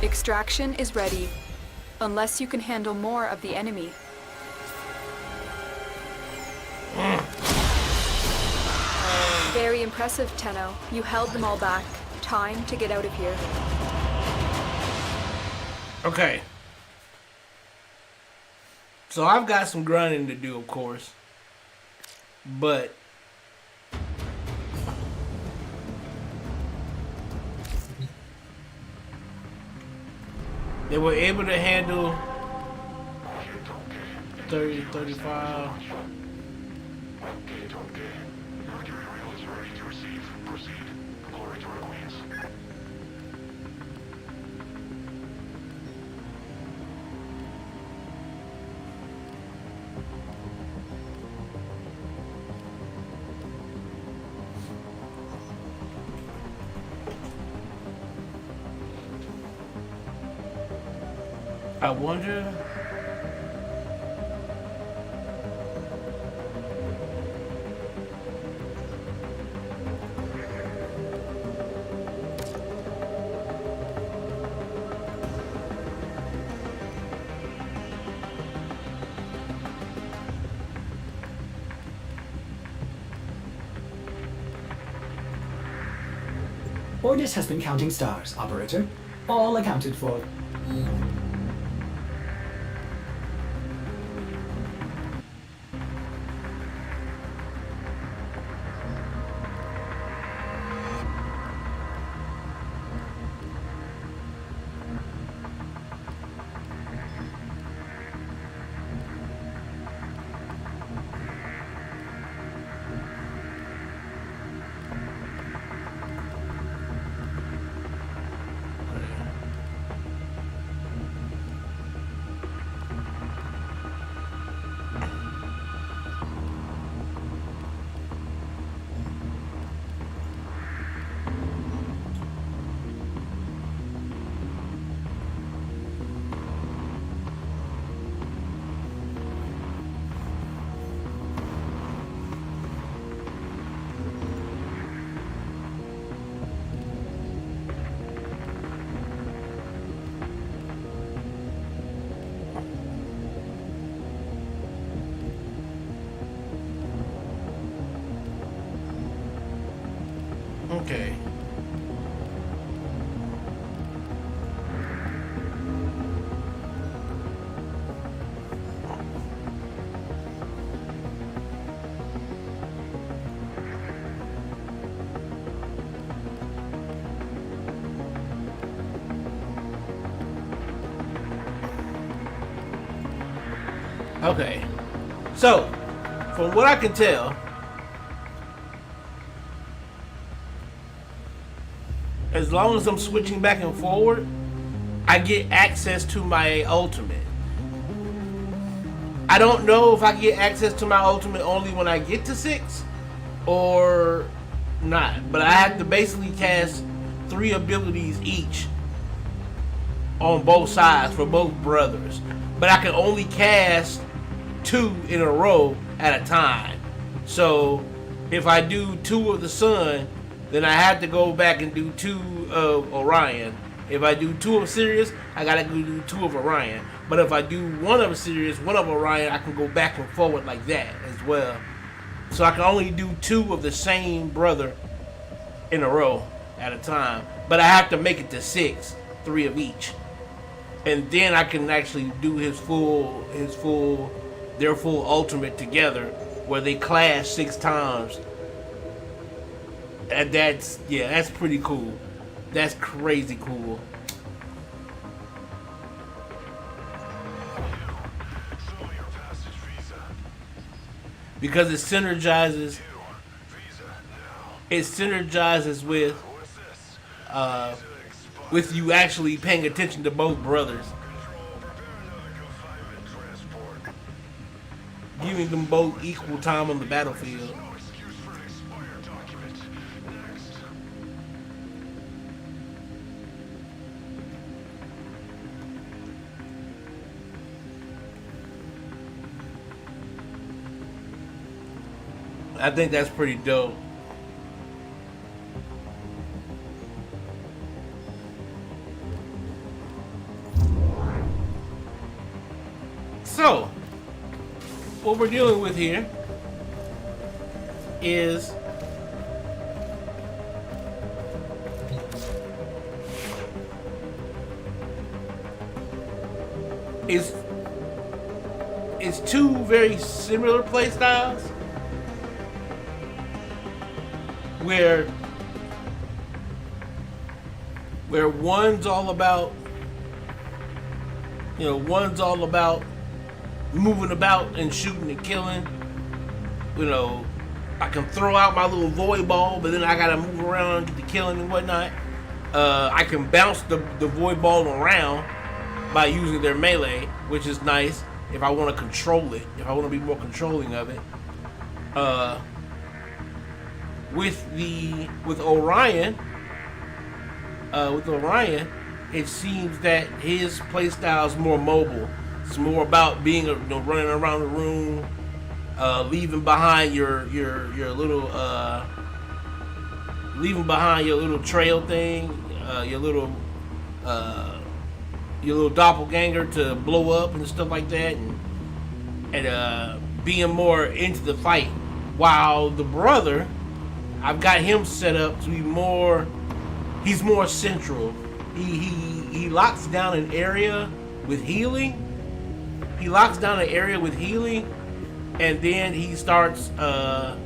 Extraction is ready, unless you can handle more of the enemy. Very impressive, Tenno. You held them all back. Time to get out of here. Okay. So I've got some grinding to do, of course. But they were able to handle 30, 35. I wonder. Ordis has been counting stars, Operator. All accounted for. Okay. Okay. So, from what I can tell, as long as I'm switching back and forward, I get access to my ultimate. I don't know if I get access to my ultimate only when I get to 6 or not, but I have to basically cast 3 abilities each on both sides for both brothers. But I can only cast 2 in a row at a time. So if I do 2 of the sun, then I have to go back and do 2 of Orion. If I do 2 of Sirius, I gotta go do 2 of Orion. But if I do 1 of Sirius, 1 of Orion, I can go back and forward like that as well. So I can only do 2 of the same brother in a row at a time. But I have to make it to 6, 3 of each. And then I can actually do their full ultimate together, where they clash 6 times. And that's pretty cool. That's crazy cool. Because it synergizes with you actually paying attention to both brothers, giving them both equal time on the battlefield. I think that's pretty dope. So, what we're dealing with here is two very similar play styles, where one's all about moving about and shooting and killing. I can throw out my little void ball, but then I gotta move around and get the killing and whatnot. I can bounce the void ball around by using their melee, which is nice if I want to control it, if I want to be more controlling of it. With Orion, it seems that his playstyle is more mobile. It's more about being running around the room, leaving behind your little trail thing, your little doppelganger to blow up and stuff like that, and being more into the fight. While the brother, I've got him set up to be more. He's more central. He locks down an area with healing. And then he starts. And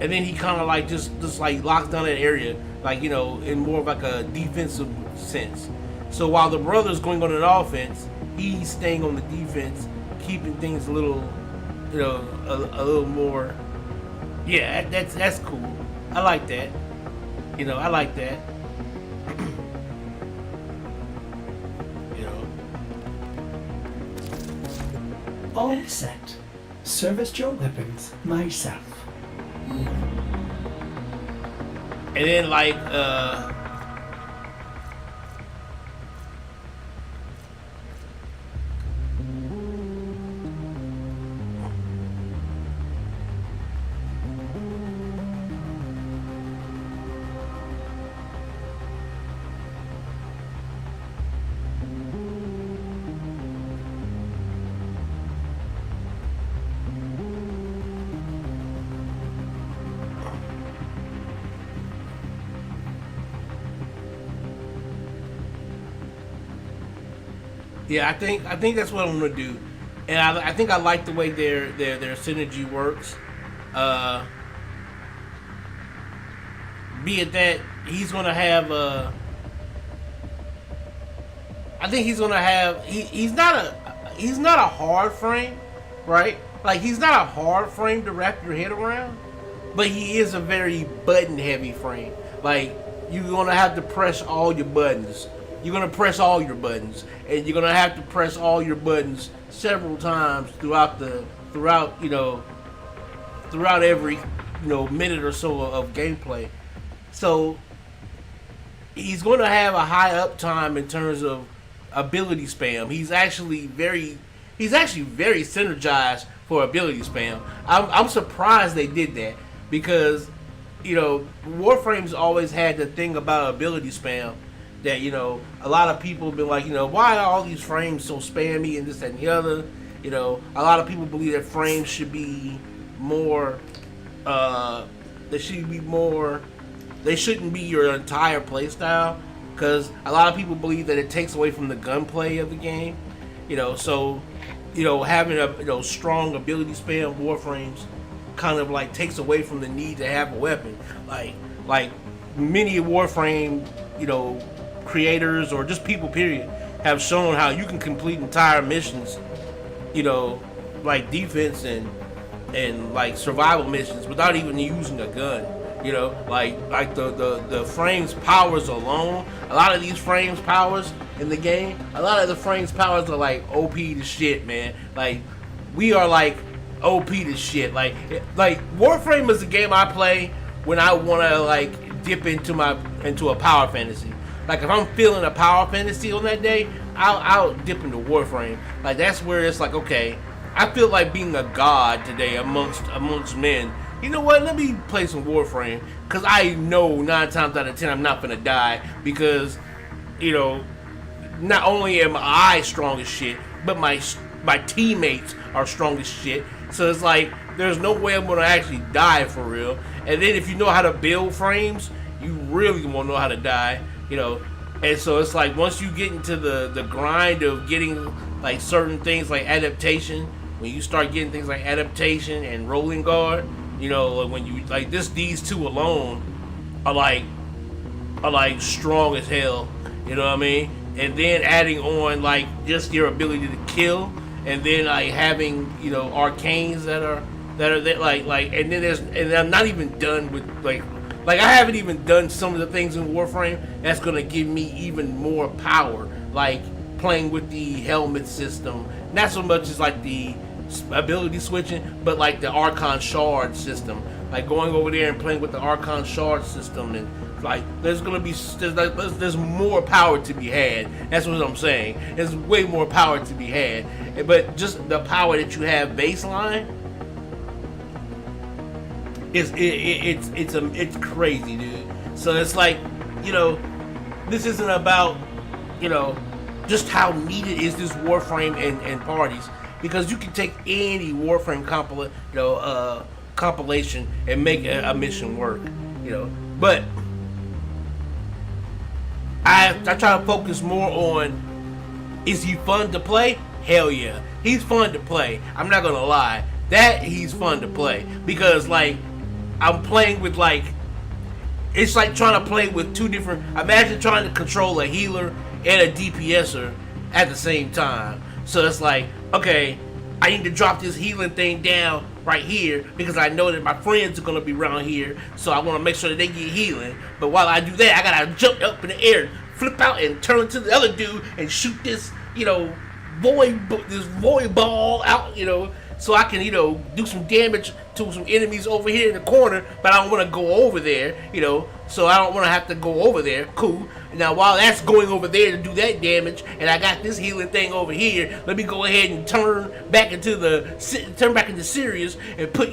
then he kind of like just like locks down that area, like in more of like a defensive sense. So while the brother's going on an offense, he's staying on the defense, keeping things a little, a little more. Yeah, that's cool. I like that. I like that. All set. Service your weapons myself. And then yeah, I think that's what I'm gonna do, and I think I like the way their synergy works. Be it that he's gonna have I think he's gonna have he's not he's not a hard frame, right? Like, he's not a hard frame to wrap your head around, but he is a very button heavy frame. Like, you're gonna have to press all your buttons. You're gonna press all your buttons, and you're gonna have to press all your buttons several times throughout every minute or so of gameplay. So he's going to have a high uptime in terms of ability spam. He's actually very synergized for ability spam. I'm surprised they did that, because Warframe's always had the thing about ability spam that a lot of people have been like, why are all these frames so spammy and this, that, and the other. A lot of people believe that frames should be more they shouldn't be your entire playstyle, because a lot of people believe that it takes away from the gunplay of the game. So having a strong ability spam Warframes kind of like takes away from the need to have a weapon. Like many Warframe creators, or just people period, have shown how you can complete entire missions, like defense and like survival missions without even using a gun. Like the frames powers alone. A lot of these frames powers in the game, a lot of the frames powers are like OP to shit, man. Like, we are like OP to shit. Like Warframe is a game I play when I want to like dip into a power fantasy. Like, if I'm feeling a power fantasy on that day, I'll dip into Warframe. Like, that's where it's like, okay, I feel like being a god today amongst men. You know what? Let me play some Warframe, because I know 9 times out of 10 I'm not gonna die, because not only am I strong as shit, but my teammates are strong as shit. So it's like, there's no way I'm gonna actually die for real. And then if you know how to build frames, you really won't know how to die. And so it's like, once you get into the grind of getting like certain things like adaptation, when you start getting things like adaptation and rolling guard, when you like these two alone are like strong as hell. You know what I mean? And then adding on like just your ability to kill, and then like having arcanes that are like and then and I'm not even done with like I haven't even done some of the things in Warframe that's gonna give me even more power, like playing with the helmet system, not so much as like the ability switching, but like the Archon shard system, like going over there and playing with the Archon shard system, and like there's more power to be had. That's what I'm saying. There's way more power to be had, but just the power that you have baseline it's crazy, dude. So it's like, this isn't about just how needed is this Warframe and parties, because you can take any Warframe compilation and make a mission work, But I try to focus more on, is he fun to play? Hell yeah, he's fun to play. I'm not gonna lie, that he's fun to play, because like I'm playing with like, it's like trying to play with two different. Imagine trying to control a healer and a DPSer at the same time. So it's like, okay, I need to drop this healing thing down right here because I know that my friends are gonna be around here, so I want to make sure that they get healing. But while I do that, I gotta jump up in the air, flip out, and turn to the other dude and shoot this, void ball out, so I can, do some damage to some enemies over here in the corner, but I don't want to go over there, so I don't want to have to go over there. Cool. Now, while that's going over there to do that damage, and I got this healing thing over here, let me go ahead and turn back into Sirius and put,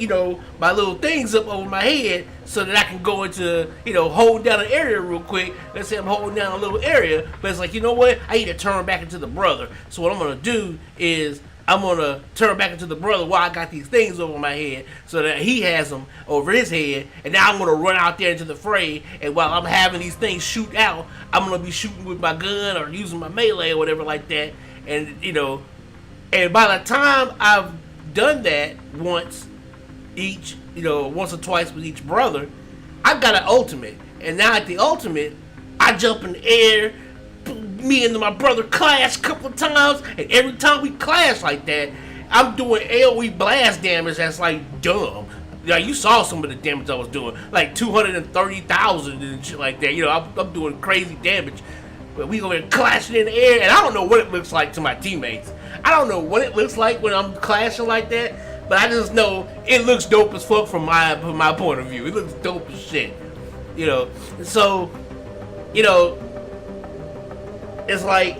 my little things up over my head so that I can go into, hold down an area real quick. Let's say I'm holding down a little area, but it's like, you know what? I need to turn back into the brother. So what I'm going to do is I'm going to turn back into the brother while I got these things over my head so that he has them over his head. And now I'm going to run out there into the fray. And while I'm having these things shoot out, I'm going to be shooting with my gun or using my melee or whatever like that. And, and by the time I've done that once or twice with each brother, I've got an ultimate. And now at the ultimate, I jump in the air, boom, me and my brother clashed a couple of times, and every time we clash like that, I'm doing AoE blast damage that's like dumb. Like, you saw some of the damage I was doing, like 230,000 and shit like that. You know, I'm doing crazy damage. But we over there clashing in the air, and I don't know what it looks like to my teammates. I don't know what it looks like when I'm clashing like that, but I just know it looks dope as fuck from my point of view. It looks dope as shit. You know, so, you know, it's like,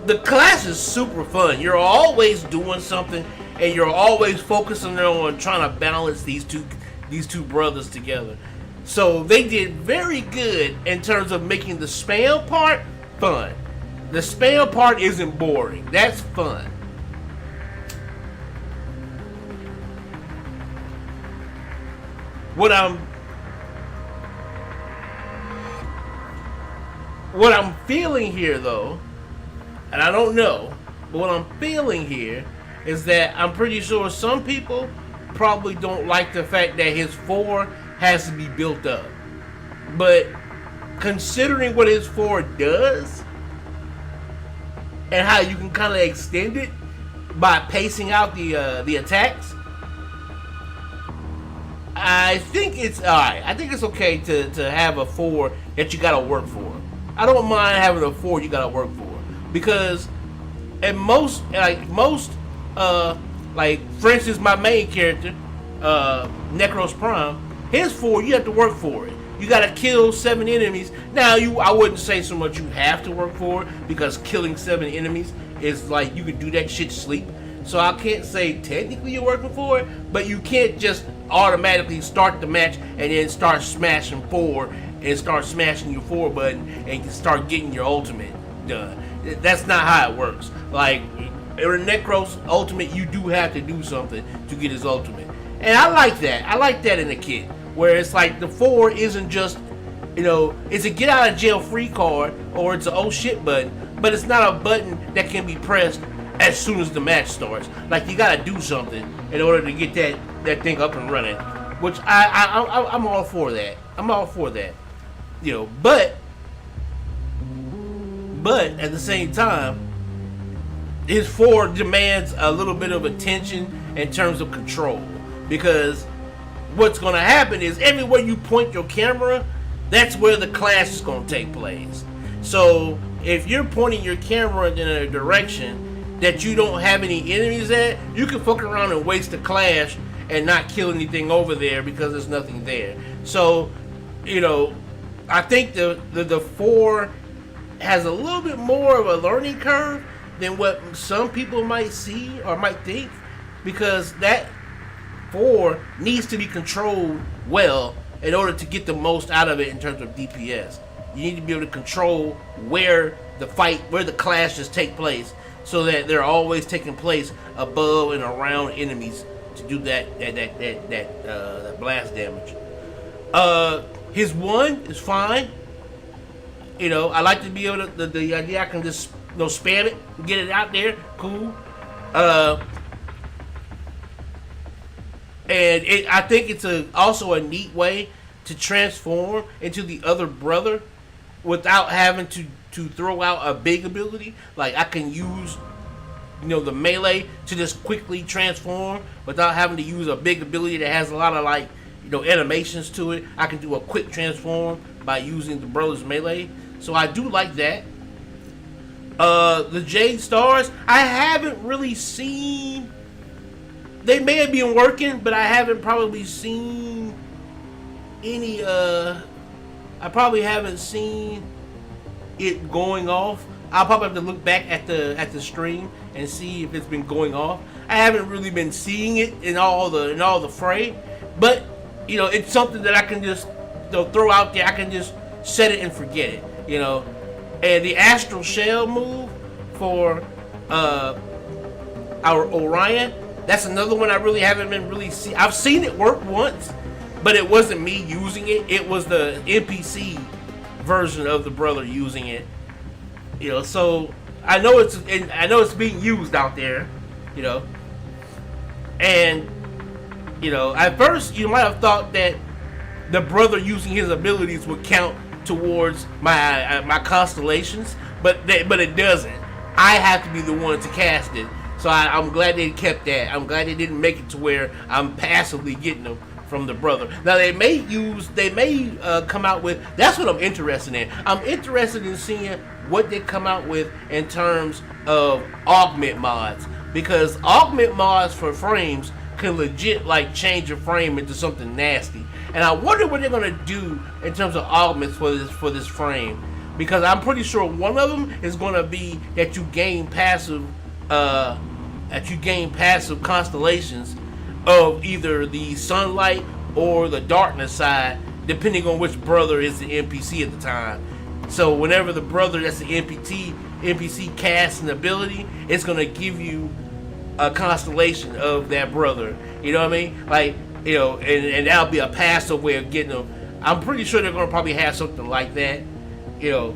the class is super fun. You're always doing something, and you're always focusing on trying to balance these two brothers together. So they did very good in terms of making the spam part fun. The spam part isn't boring. That's fun. What I'm feeling here, though, and I don't know, but what I'm feeling here is that I'm pretty sure some people probably don't like the fact that his 4 has to be built up. But considering what his 4 does and how you can kind of extend it by pacing out the attacks, I think it's alright. I think it's okay to have a 4 that you gotta work for. I don't mind having a 4 you gotta work for, because at most, like for instance, my main character, Necros Prime, his 4 you have to work for it. You gotta kill 7 enemies. Now, I wouldn't say so much you have to work for it, because killing 7 enemies is like, you can do that shit sleep. So I can't say technically you're working for it, but you can't just automatically start the match and then start smashing 4 and start smashing your 4 button and start getting your ultimate done. That's not how it works. Like, in Necros ultimate, you do have to do something to get his ultimate. And I like that. I like that in the kit, where it's like the 4 isn't just, you know, it's a get out of jail free card, or it's a oh shit button, but it's not a button that can be pressed as soon as the match starts. Like, you gotta do something in order to get that thing up and running, which I'm all for that. I'm all for that. You know, but at the same time, his 4 demands a little bit of attention in terms of control, because what's going to happen is everywhere you point your camera, that's where the clash is going to take place. So if you're pointing your camera in a direction that you don't have any enemies at, you can fuck around and waste the clash and not kill anything over there because there's nothing there. So, you know, I think the 4 has a little bit more of a learning curve than what some people might see or might think, because that 4 needs to be controlled well in order to get the most out of it in terms of DPS. You need to be able to control where the clashes take place, so that they're always taking place above and around enemies to do that blast damage. His 1 is fine. You know, I like to be able to, the idea I can just, you know, spam it, get it out there, cool. And I think it's also a neat way to transform into the other brother without having to throw out a big ability. Like, I can use, you know, the melee to just quickly transform without having to use a big ability that has a lot of, like, you know, animations to it. I can do a quick transform by using the brother's melee. So I do like that. The Jade stars, I haven't really seen. They may have been working, but I haven't probably seen any. I probably haven't seen it going off. I'll probably have to look back at the stream and see if it's been going off. I haven't really been seeing it in all the fray, but you know, it's something that I can just, you know, throw out there. I can just set it and forget it, you know. And the Astral Shell move for our Orion, that's another one I really haven't been really see. I've seen it work once, but it wasn't me using it. It was the NPC version of the brother using it. You know, so I know it's being used out there, you know. And you know, at first you might have thought that the brother using his abilities would count towards my Constellations, but it doesn't. I have to be the one to cast it. So I'm glad they kept that. I'm glad they didn't make it to where I'm passively getting them from the brother. Now they may come out with. That's what I'm interested in. I'm interested in seeing what they come out with in terms of augment mods, because augment mods for frames can legit like change a frame into something nasty. And I wonder what they're gonna do in terms of augments for this frame, because I'm pretty sure one of them is gonna be that you gain passive constellations of either the sunlight or the darkness side, depending on which brother is the NPC at the time. So whenever the brother that's the NPC casts an ability, it's gonna give you a constellation of that brother. You know what I mean? Like, you know, and that'll be a passive way of getting them. I'm pretty sure they're gonna probably have something like that. You know,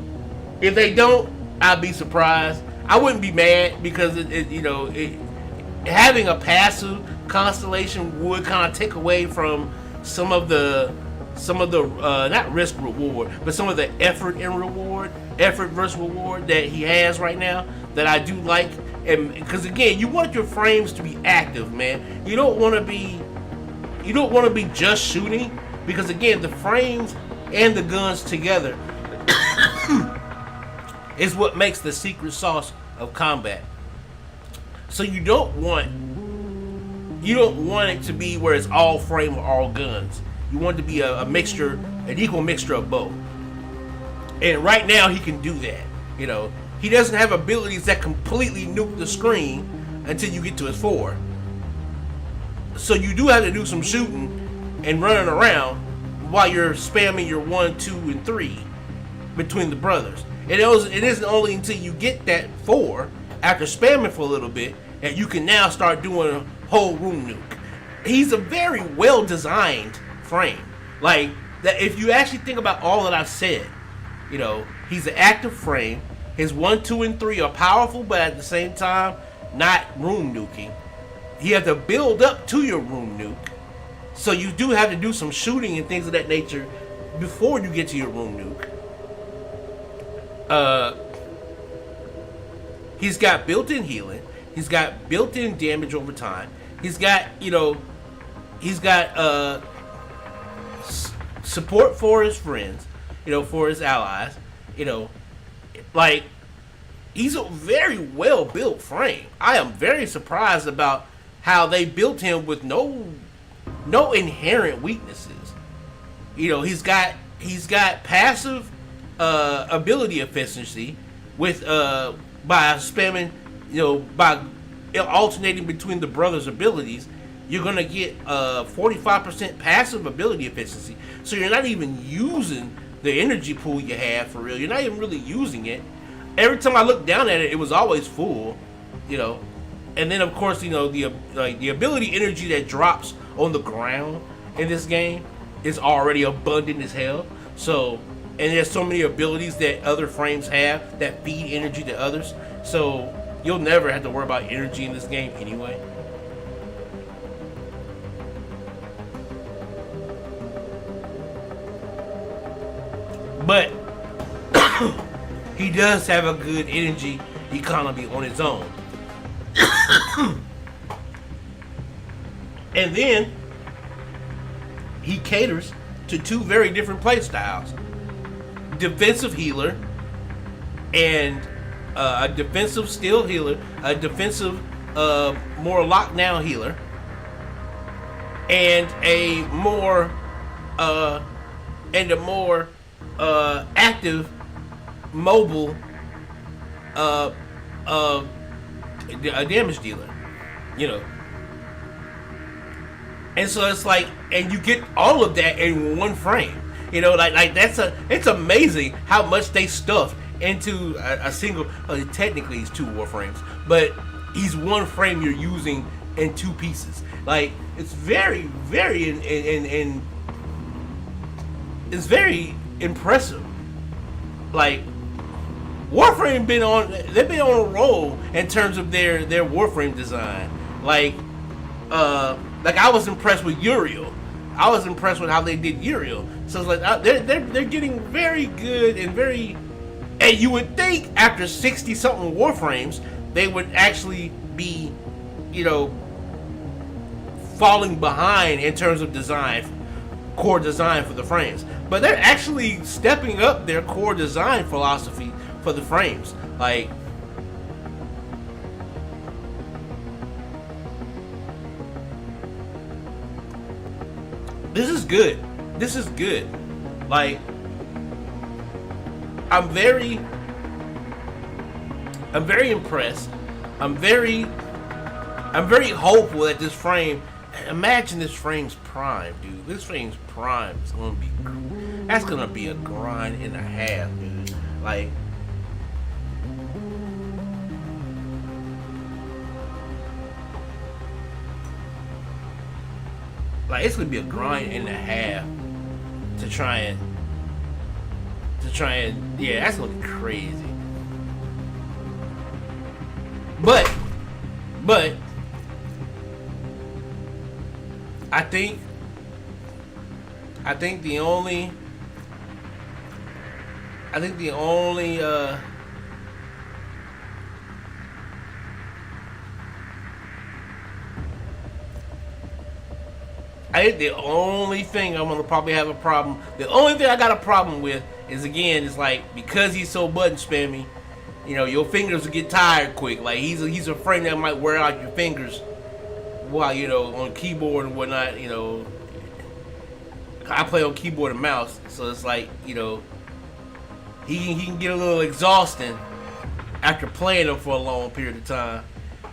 if they don't, I'd be surprised. I wouldn't be mad, because having a passive constellation would kind of take away from some of the not risk reward, but some of the effort versus reward that he has right now that I do like. And because again, you want your frames to be active, man. You don't want to be just shooting, because again, the frames and the guns together is what makes the secret sauce of combat. So you don't want it to be where it's all frame or all guns. You want it to be a mixture, an equal mixture of both. And right now he can do that. You know, he doesn't have abilities that completely nuke the screen until you get to his 4. So you do have to do some shooting and running around while you're spamming your 1, 2, and 3 between the brothers. It isn't only until you get that 4, after spamming for a little bit, that you can now start doing a whole room nuke. He's a very well designed frame. Like that, if you actually think about all that I've said, you know, he's an active frame. His 1, 2, and 3 are powerful, but at the same time, not room nuking. You have to build up to your room nuke, so you do have to do some shooting and things of that nature before you get to your room nuke. He's got built-in healing. He's got built-in damage over time. He's got, support for his friends, for his allies, like, he's a very well built frame. I am very surprised about how they built him with no inherent weaknesses. He's got passive ability efficiency with by spamming, by alternating between the brothers' abilities. You're gonna get 45% passive ability efficiency. So you're not even using the energy pool you have for real. You're not even really using it. Every time I looked down at it, it was always full, And then of course, the ability energy that drops on the ground in this game is already abundant as hell. So, and there's so many abilities that other frames have that feed energy to others. So you'll never have to worry about energy in this game anyway. But he does have a good energy economy on his own. And then he caters to 2 very different play styles. Defensive healer and a defensive still healer, a defensive more lockdown healer, and a more active mobile a damage dealer, and so it's like, and you get all of that in one frame, it's amazing how much they stuffed into a single. Technically, it's 2 Warframes, but he's one frame you're using in 2 pieces. Like, it's very, very and it's very impressive. Like, Warframe they've been on a roll in terms of their Warframe design. Like I was impressed with Uriel. I was impressed with how they did Uriel. So it's like they're getting very good and very And you would think after 60 something Warframes, they would actually be, you know, falling behind in terms of design, core design for the frames. But they're actually stepping up their core design philosophy for the frames. Like, this is good. This is good. Like, I'm very impressed. I'm very hopeful that this frame. Imagine this frame's prime, dude. This frame's prime is gonna be. That's gonna be a grind and a half, dude. Like, it's gonna be a grind and a half to try and. Yeah, that's gonna be crazy. But I think the only thing I'm gonna probably have a problem. The only thing I got a problem with is, again, it's like, because he's so button spammy, you know, your fingers will get tired quick. Like, he's a frame that might wear out your fingers while, you know, on keyboard and whatnot. You know, I play on keyboard and mouse, so it's like, you know, he can get a little exhausting after playing him for a long period of time.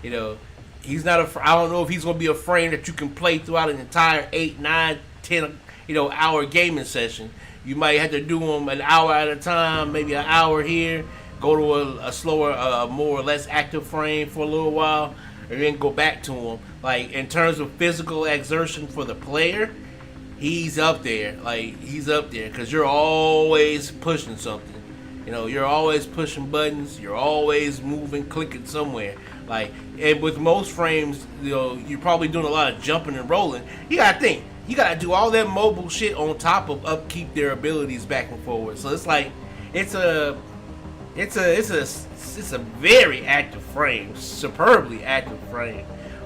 You know, he's not I don't know if he's gonna be a frame that you can play throughout an entire 8, 9, 10, you know, hour gaming session. You might have to do them an hour at a time, maybe an hour here, go to a slower, more or less active frame for a little while, and then go back to him. Like, in terms of physical exertion for the player, he's up there. Like, he's up there, because you're always pushing something. You know, you're always pushing buttons. You're always moving, clicking somewhere. Like, and with most frames, you know, you're probably doing a lot of jumping and rolling. You gotta think. You gotta do all that mobile shit on top of upkeep their abilities back and forward. So it's like, it's a very active frame, superbly active frame.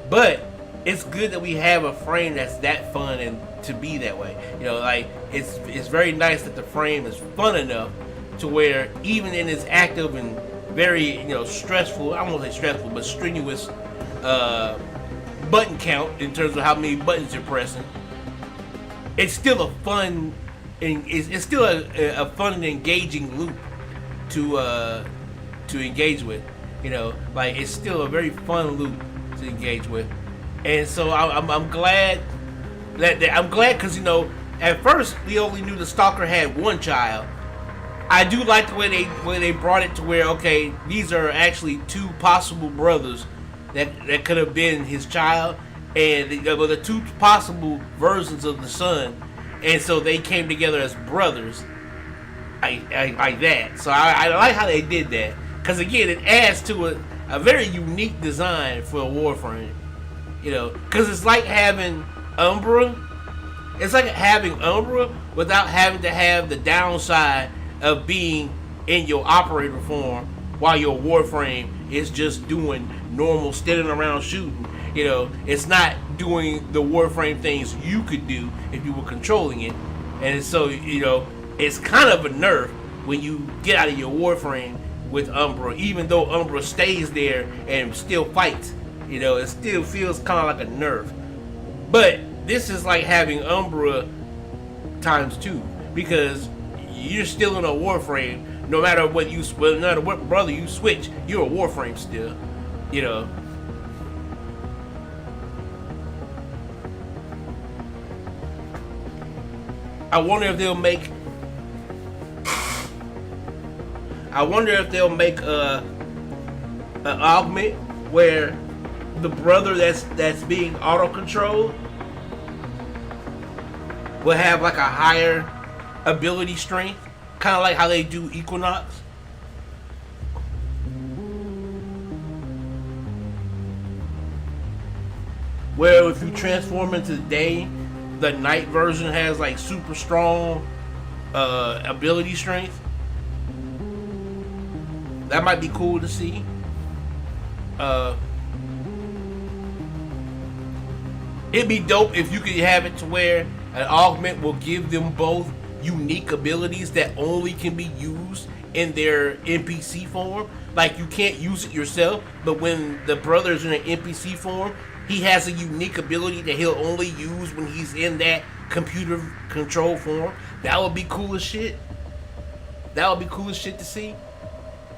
But it's good that we have a frame that's that fun and to be that way. You know, like, it's very nice that the frame is fun enough to where even in its active and very, you know, stressful, I won't say stressful, but strenuous button count in terms of how many buttons you're pressing, it's still a fun, and it's still a fun and engaging loop to engage with. You know, like, it's still a very fun loop to engage with, and so I'm glad I'm glad, because, you know, at first we only knew the Stalker had one child. I do like the way they brought it to where, okay, these are actually two possible brothers that could have been his child, and the two possible versions of the son, and so they came together as brothers. I like that. So I like how they did that, because, again, it adds to a very unique design for a Warframe. You know, because it's like having Umbra. It's like having Umbra without having to have the downside of being in your operator form while your Warframe is just doing normal standing around shooting. You know, it's not doing the Warframe things you could do if you were controlling it. And so, you know, it's kind of a nerf when you get out of your Warframe with Umbra, even though Umbra stays there and still fights. You know, it still feels kind of like a nerf. But this is like having Umbra times 2, because you're still in a Warframe. No matter what brother you switch, you're a Warframe still. You know. I wonder if they'll make an augment where the brother that's being auto-controlled will have like a higher ability strength, kind of like how they do Equinox. Where if you transform into the day, the night version has like super strong ability strength. That might be cool to see. It'd be dope if you could have it to where an augment will give them both unique abilities that only can be used in their NPC form. Like, you can't use it yourself, but when the brother is in an NPC form, he has a unique ability that he'll only use when he's in that computer control form. That would be cool as shit. That would be cool as shit to see.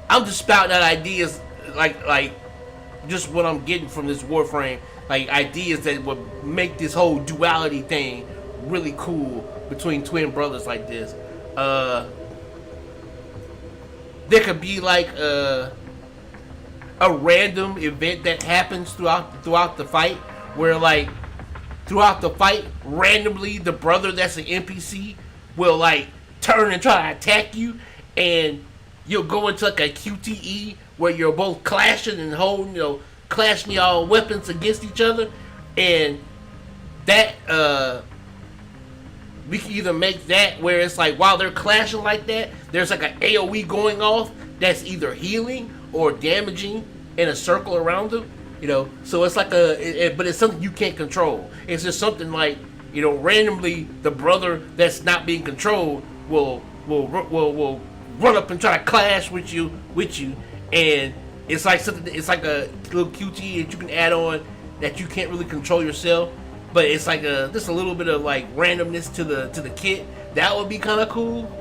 I'm just spouting out ideas like just what I'm getting from this Warframe. Like, ideas that would make this whole duality thing really cool between twin brothers like this. There could be like a random event that happens throughout the fight, where like throughout the fight, randomly the brother that's an NPC will like turn and try to attack you, and you'll go into like a QTE where you're both clashing and holding, clashing y'all weapons against each other, and that we can either make that where it's like while they're clashing like that, there's like an AoE going off that's either healing or damaging in a circle around them, So it's like but it's something you can't control. It's just something like, randomly the brother that's not being controlled will run up and try to clash with you, and it's like something. It's like a little QT that you can add on that you can't really control yourself, but it's like just a little bit of like randomness to the kit. That would be kind of cool.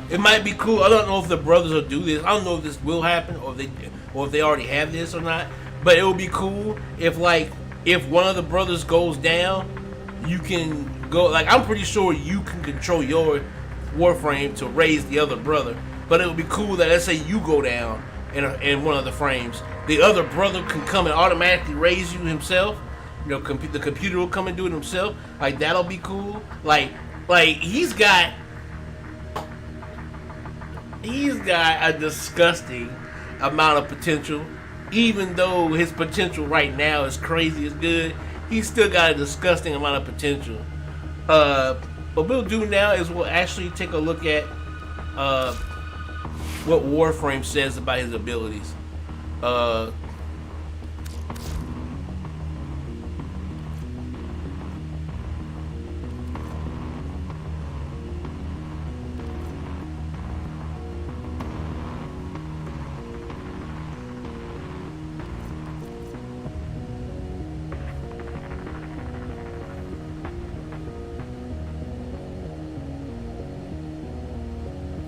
It might be cool. I don't know if the brothers will do this. I don't know if this will happen or if they already have this or not. But it would be cool if one of the brothers goes down, you can go. Like, I'm pretty sure you can control your Warframe to raise the other brother. But it would be cool that, let's say you go down in one of the frames, the other brother can come and automatically raise you himself. The computer will come and do it himself. Like, that'll be cool. Like he's got a disgusting amount of potential. Even though his potential right now is crazy as good, he's still got a disgusting amount of potential. What we'll do now is we'll actually take a look at what Warframe says about his abilities.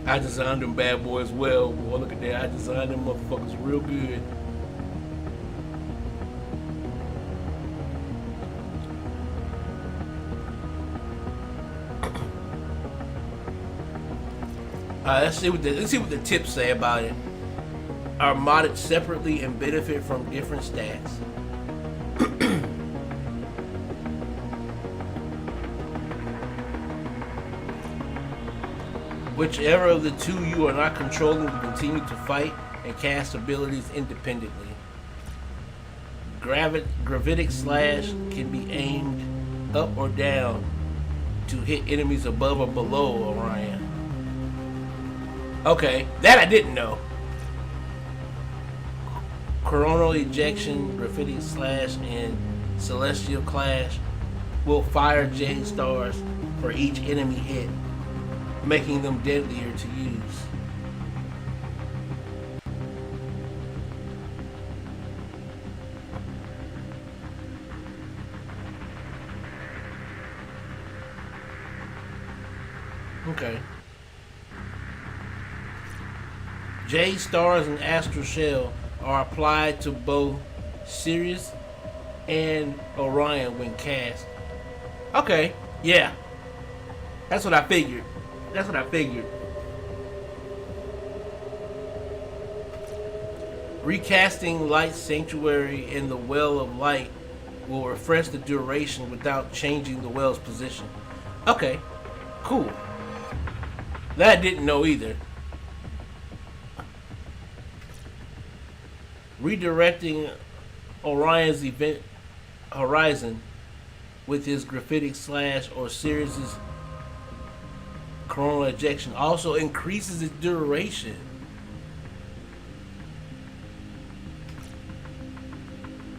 I designed them bad boys well. Boy, look at that. I designed them motherfuckers real good. Let's see what the tips say about it. Are modded separately and benefit from different stats. Whichever of the two you are not controlling will continue to fight and cast abilities independently. Gravitic Slash can be aimed up or down to hit enemies above or below Orion. Okay, that I didn't know. Coronal Ejection, Gravitic Slash, and Celestial Clash will fire Jade stars for each enemy hit, making them deadlier to use. Okay. Jade stars and Astral Shell are applied to both Sirius and Orion when cast. Okay, yeah. That's what I figured. Recasting Light Sanctuary in the Well of Light will refresh the duration without changing the well's position. Okay, cool. That I didn't know either. redirecting Orion's event horizon with his graphitic slash or Sirius's coronal ejection also increases its duration.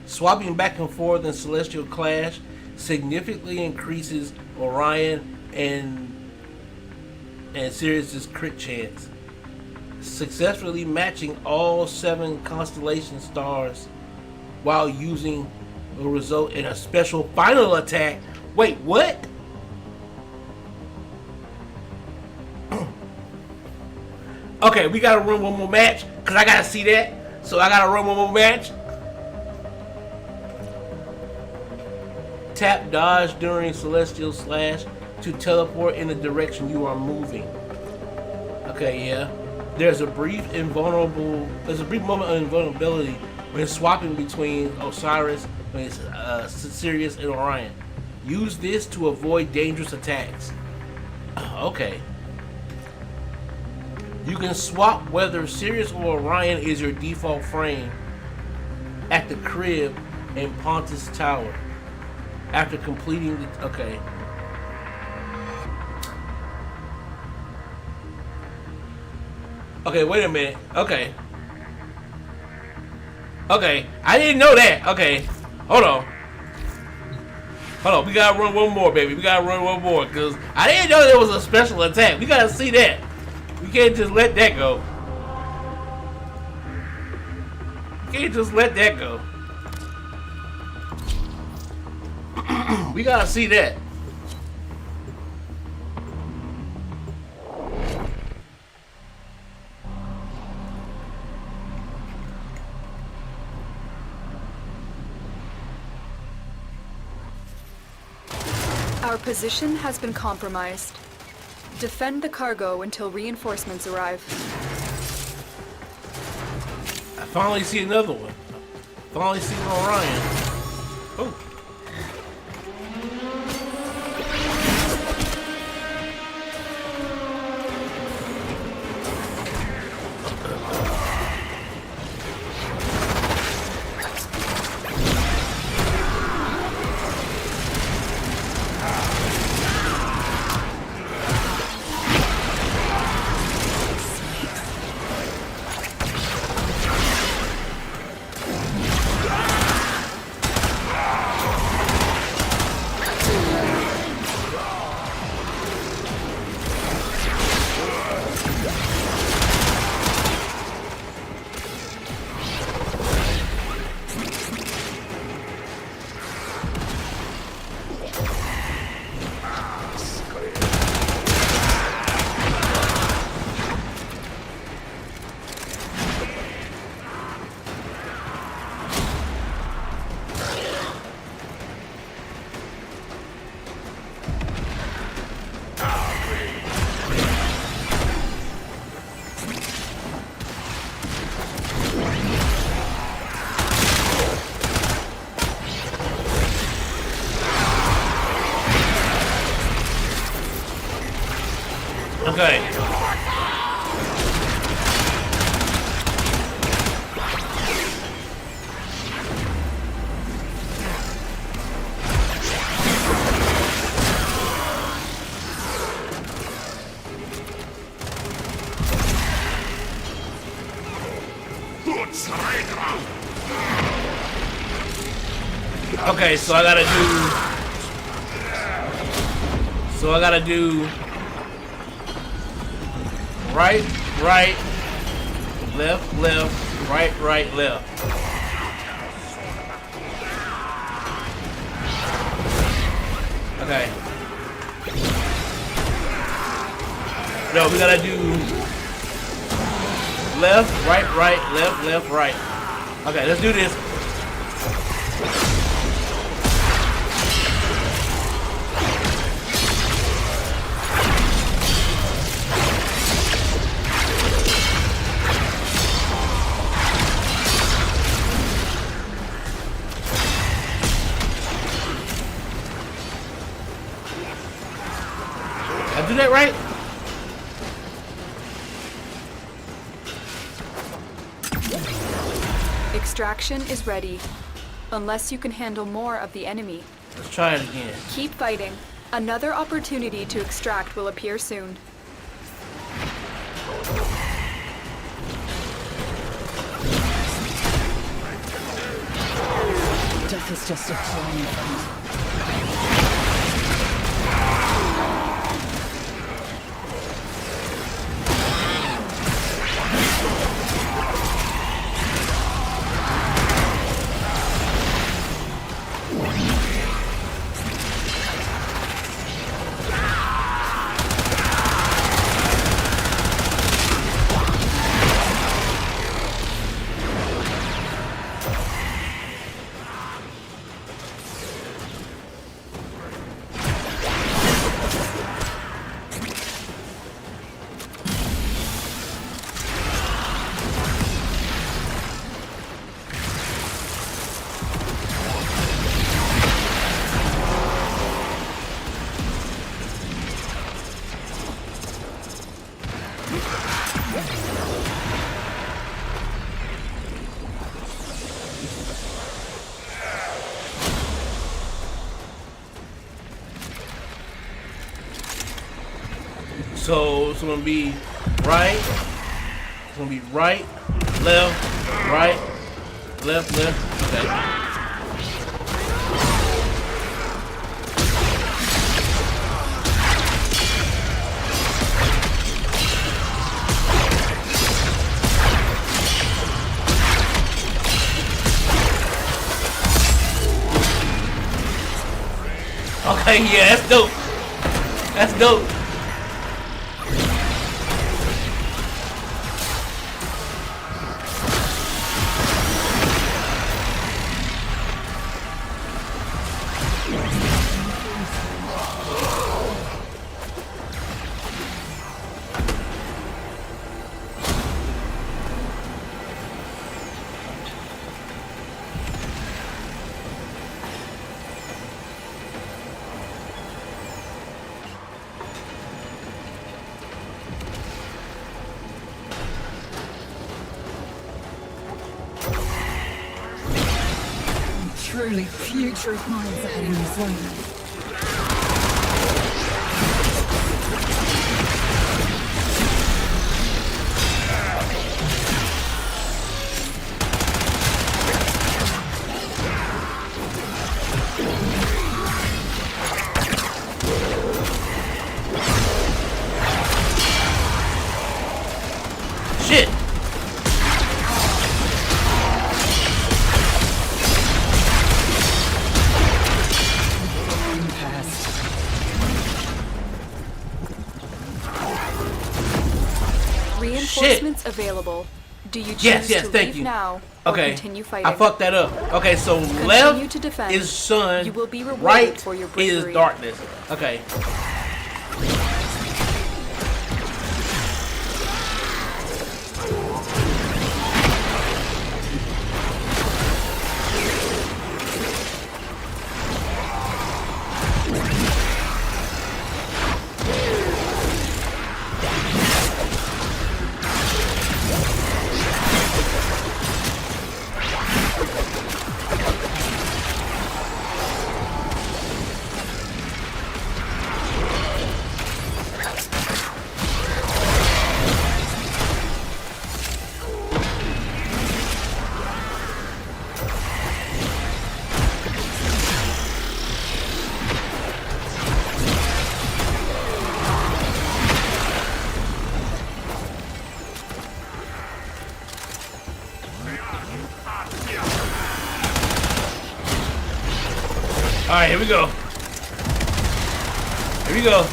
Swapping back and forth in celestial clash significantly increases Orion and Sirius's crit chance. Successfully matching all 7 constellation stars while using will result in a special final attack. Wait, what? Okay, we gotta run one more match because I gotta see that. So I gotta run one more match. Tap dodge during celestial slash to teleport in the direction you are moving. Okay, yeah. There's a brief moment of invulnerability when swapping between Osiris, Sirius, and Orion. Use this to avoid dangerous attacks. Okay. You can swap whether Sirius or Orion is your default frame at the crib in Pontus Tower after completing the... Okay. Okay, wait a minute. Okay. Okay, I didn't know that. Okay, hold on. Hold on, we gotta run one more, baby. We gotta run one more, because I didn't know there was a special attack. We gotta see that. We can't just let that go. We can't just let that go. We gotta see that. Our position has been compromised. Defend the cargo until reinforcements arrive. I finally see another one. Finally see Orion. Oh. Okay. Okay, so I gotta do right, right, left, left, right, right, left. Okay. No, we gotta do left, right, right, left, left, right. Okay, let's do this. I do that right? Extraction is ready. Unless you can handle more of the enemy. Let's try it again. Keep fighting. Another opportunity to extract will appear soon. Death is just a flame. So it's gonna be right. It's gonna be right, left, right, left, left. Okay. Okay, yeah, that's dope. That's dope. Truly, future of minds ahead in this land. Shit! Reinforcements available. Do you choose Yes, to thank leave you. now or Okay, continue fighting? I fucked that up. Okay, so Continue left to defend. is sun, You will be rewarded right for your is bravery. darkness. Okay. All right, here we go. Here we go.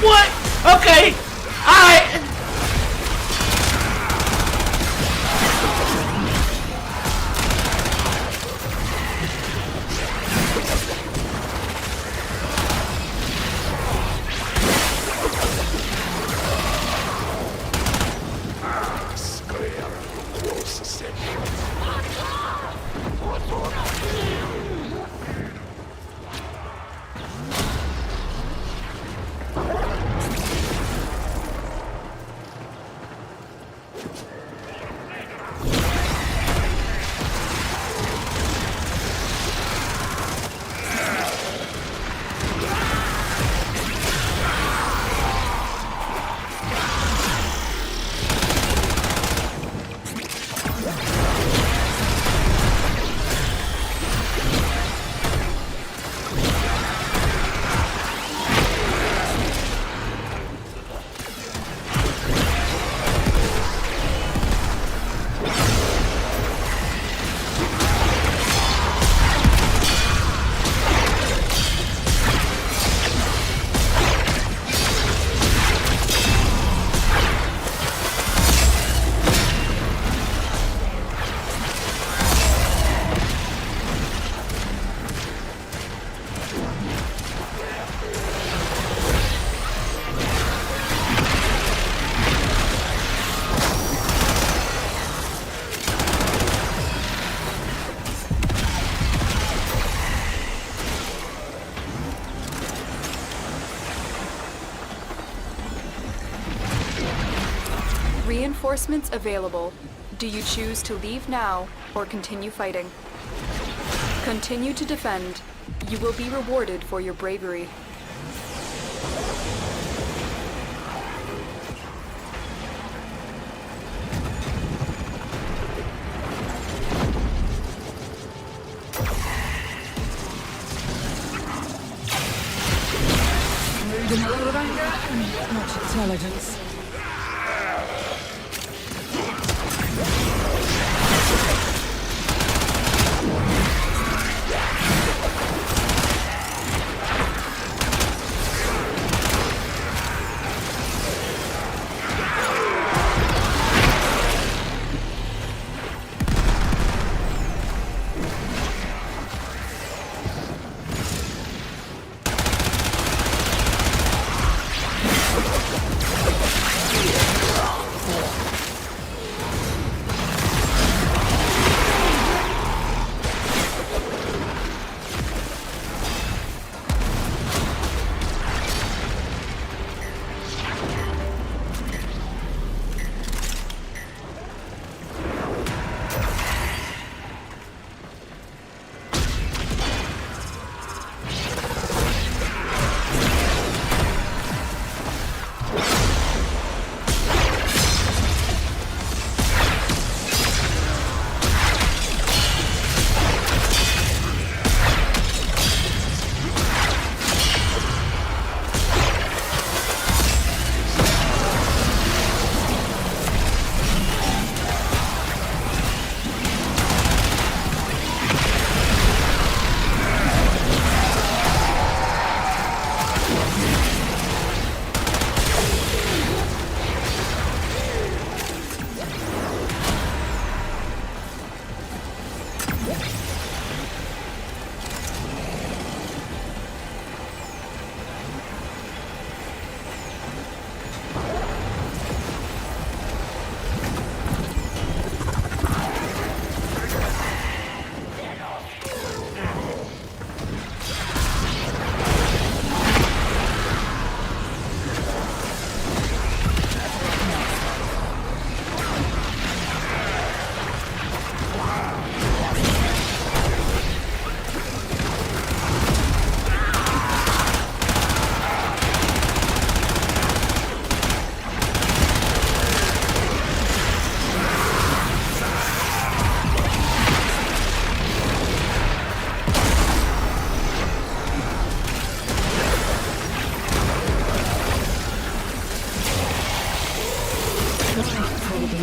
What? Okay. Alright. Reinforcements available. Do you choose to leave now or continue fighting? Continue to defend. You will be rewarded for your bravery. Reading a lot of anger and much intelligence.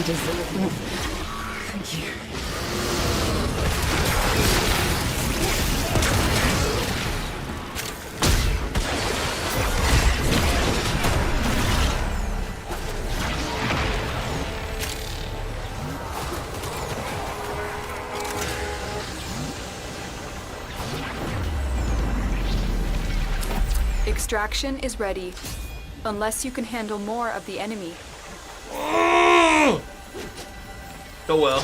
Thank you. Extraction is ready, unless you can handle more of the enemy. Oh well.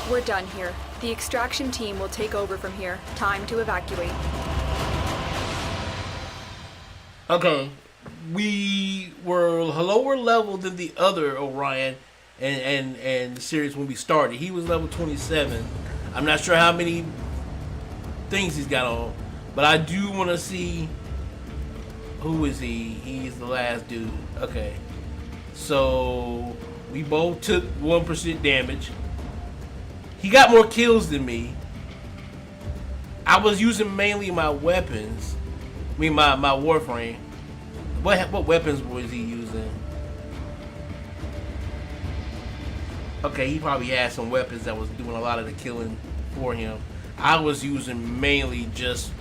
We're done here. The extraction team will take over from here. Time to evacuate. Okay. We were lower level than the other Orion and Sirius when we started. He was level 27. I'm not sure how many things he's got on, but I do want to see who is he. He's the last dude. Okay. So we both took 1% damage. He got more kills than me. I was using mainly my weapons. I mean my Warframe. What weapons was he using? Okay, he probably had some weapons that was doing a lot of the killing for him. I was using mainly just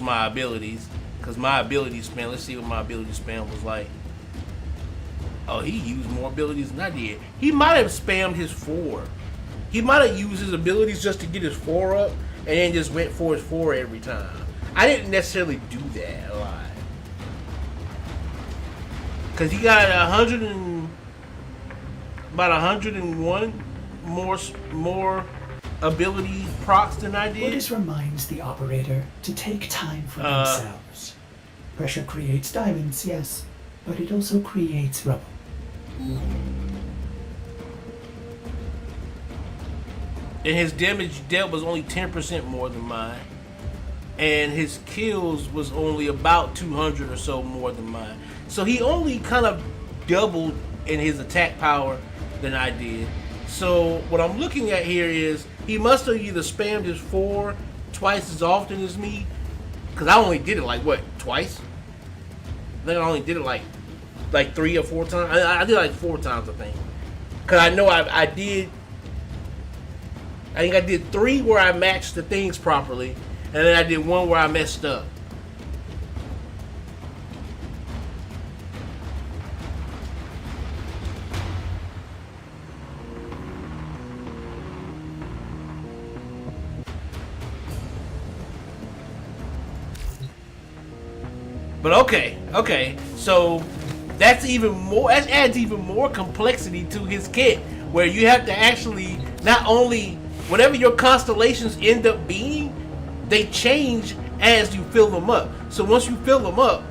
my abilities, because my ability span. Let's see what my ability span was like. Oh, he used more abilities than I did. He might have spammed his 4. He might have used his abilities just to get his 4 up, and then just went for his 4 every time. I didn't necessarily do that a lot, because he got about 101 more ability procs than I did. Orders reminds the operator to take time for themselves. Pressure creates diamonds, yes, but it also creates rubble. And his damage dealt was only 10% more than mine. And his kills was only about 200 or so more than mine. So he only kind of doubled in his attack power than I did. So what I'm looking at here is he must have either spammed his 4 twice as often as me, because I only did it like what, twice? I think I only did it like 3 or 4 times. I did like 4 times, I think, because I know I think I did 3 where I matched the things properly, and then I did 1 where I messed up. But okay, so that's even more. That adds even more complexity to his kit, where you have to actually not only whatever your constellations end up being, they change as you fill them up. So once you fill them up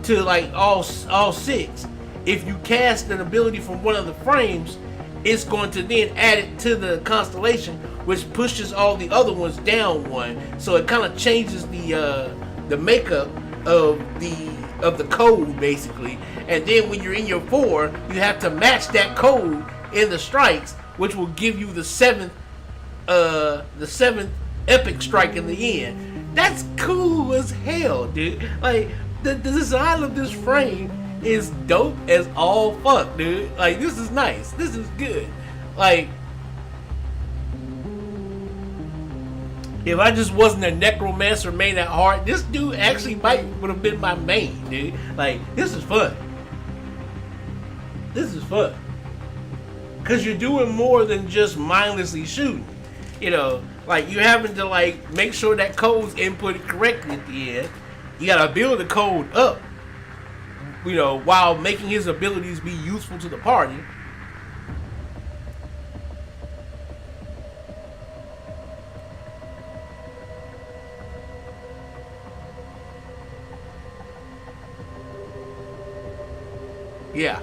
to like all 6, if you cast an ability from one of the frames, it's going to then add it to the constellation, which pushes all the other ones down 1. So it kind of changes the makeup of the code basically. And then when you're in your 4, you have to match that code in the strikes, which will give you the 7th epic strike in the end. That's cool as hell, dude. Like the design of this frame is dope as all fuck, dude. Like this is nice. This is good. Like if I just wasn't a necromancer made at heart, this dude actually would have been my main, dude. Like, this is fun. This is fun. Because you're doing more than just mindlessly shooting. You know, like, you're having to, like, make sure that code's inputted correctly at the end. You gotta build the code up, you know, while making his abilities be useful to the party. Yeah.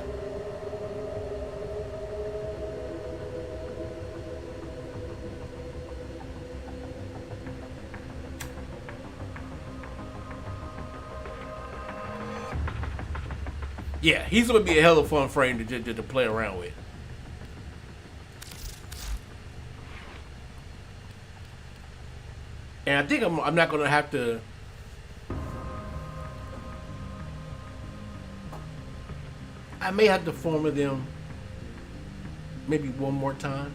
Yeah, he's gonna be a hell of a fun frame to play around with. And I think I'm not gonna have to. I may have to form them maybe one more time.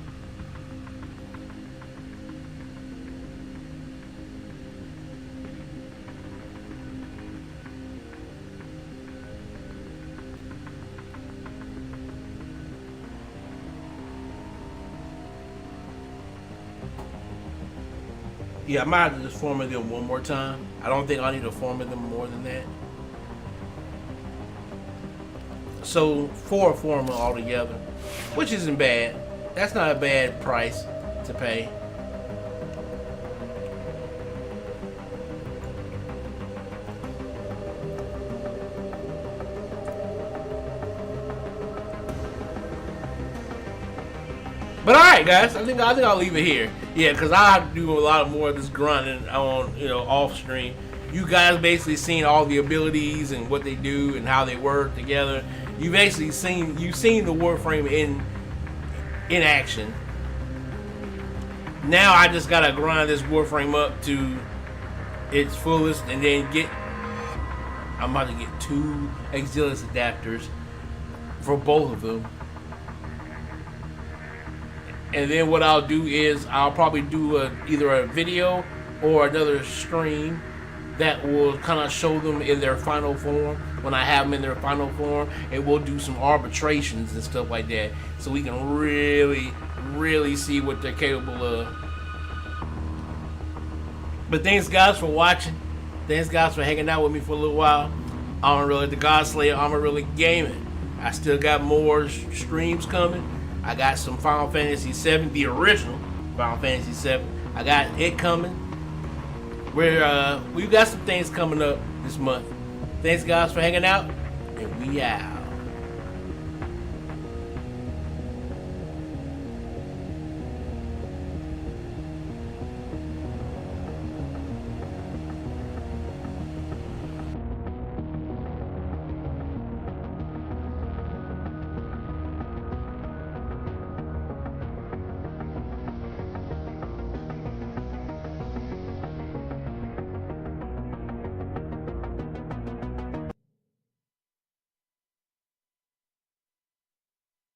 Yeah, I might have to just form them one more time. I don't think I need to form them more than that. So 4 form altogether, which isn't bad. That's not a bad price to pay. But all right, guys, I think I'll leave it here. Yeah, because I have to do a lot more of this grinding on, you know, off stream. You guys basically seen all the abilities and what they do and how they work together. You've basically seen the Warframe in action. Now I just gotta grind this Warframe up to its fullest, and then I'm about to get 2 Exilis adapters for both of them. And then what I'll do is I'll probably do either a video or another stream that will kind of show them in their final form, when I have them in their final form, and we'll do some arbitrations and stuff like that, so we can really see what they're capable of. But thanks guys for watching. Thanks guys for hanging out with me for a little while. Amon-Rellik, the Godslayer, Amon-Rellik Gaming. I still got more streams coming. I got some Final Fantasy VII, the original Final Fantasy VII. I got it coming. We've got some things coming up this month. Thanks guys for hanging out, And we out.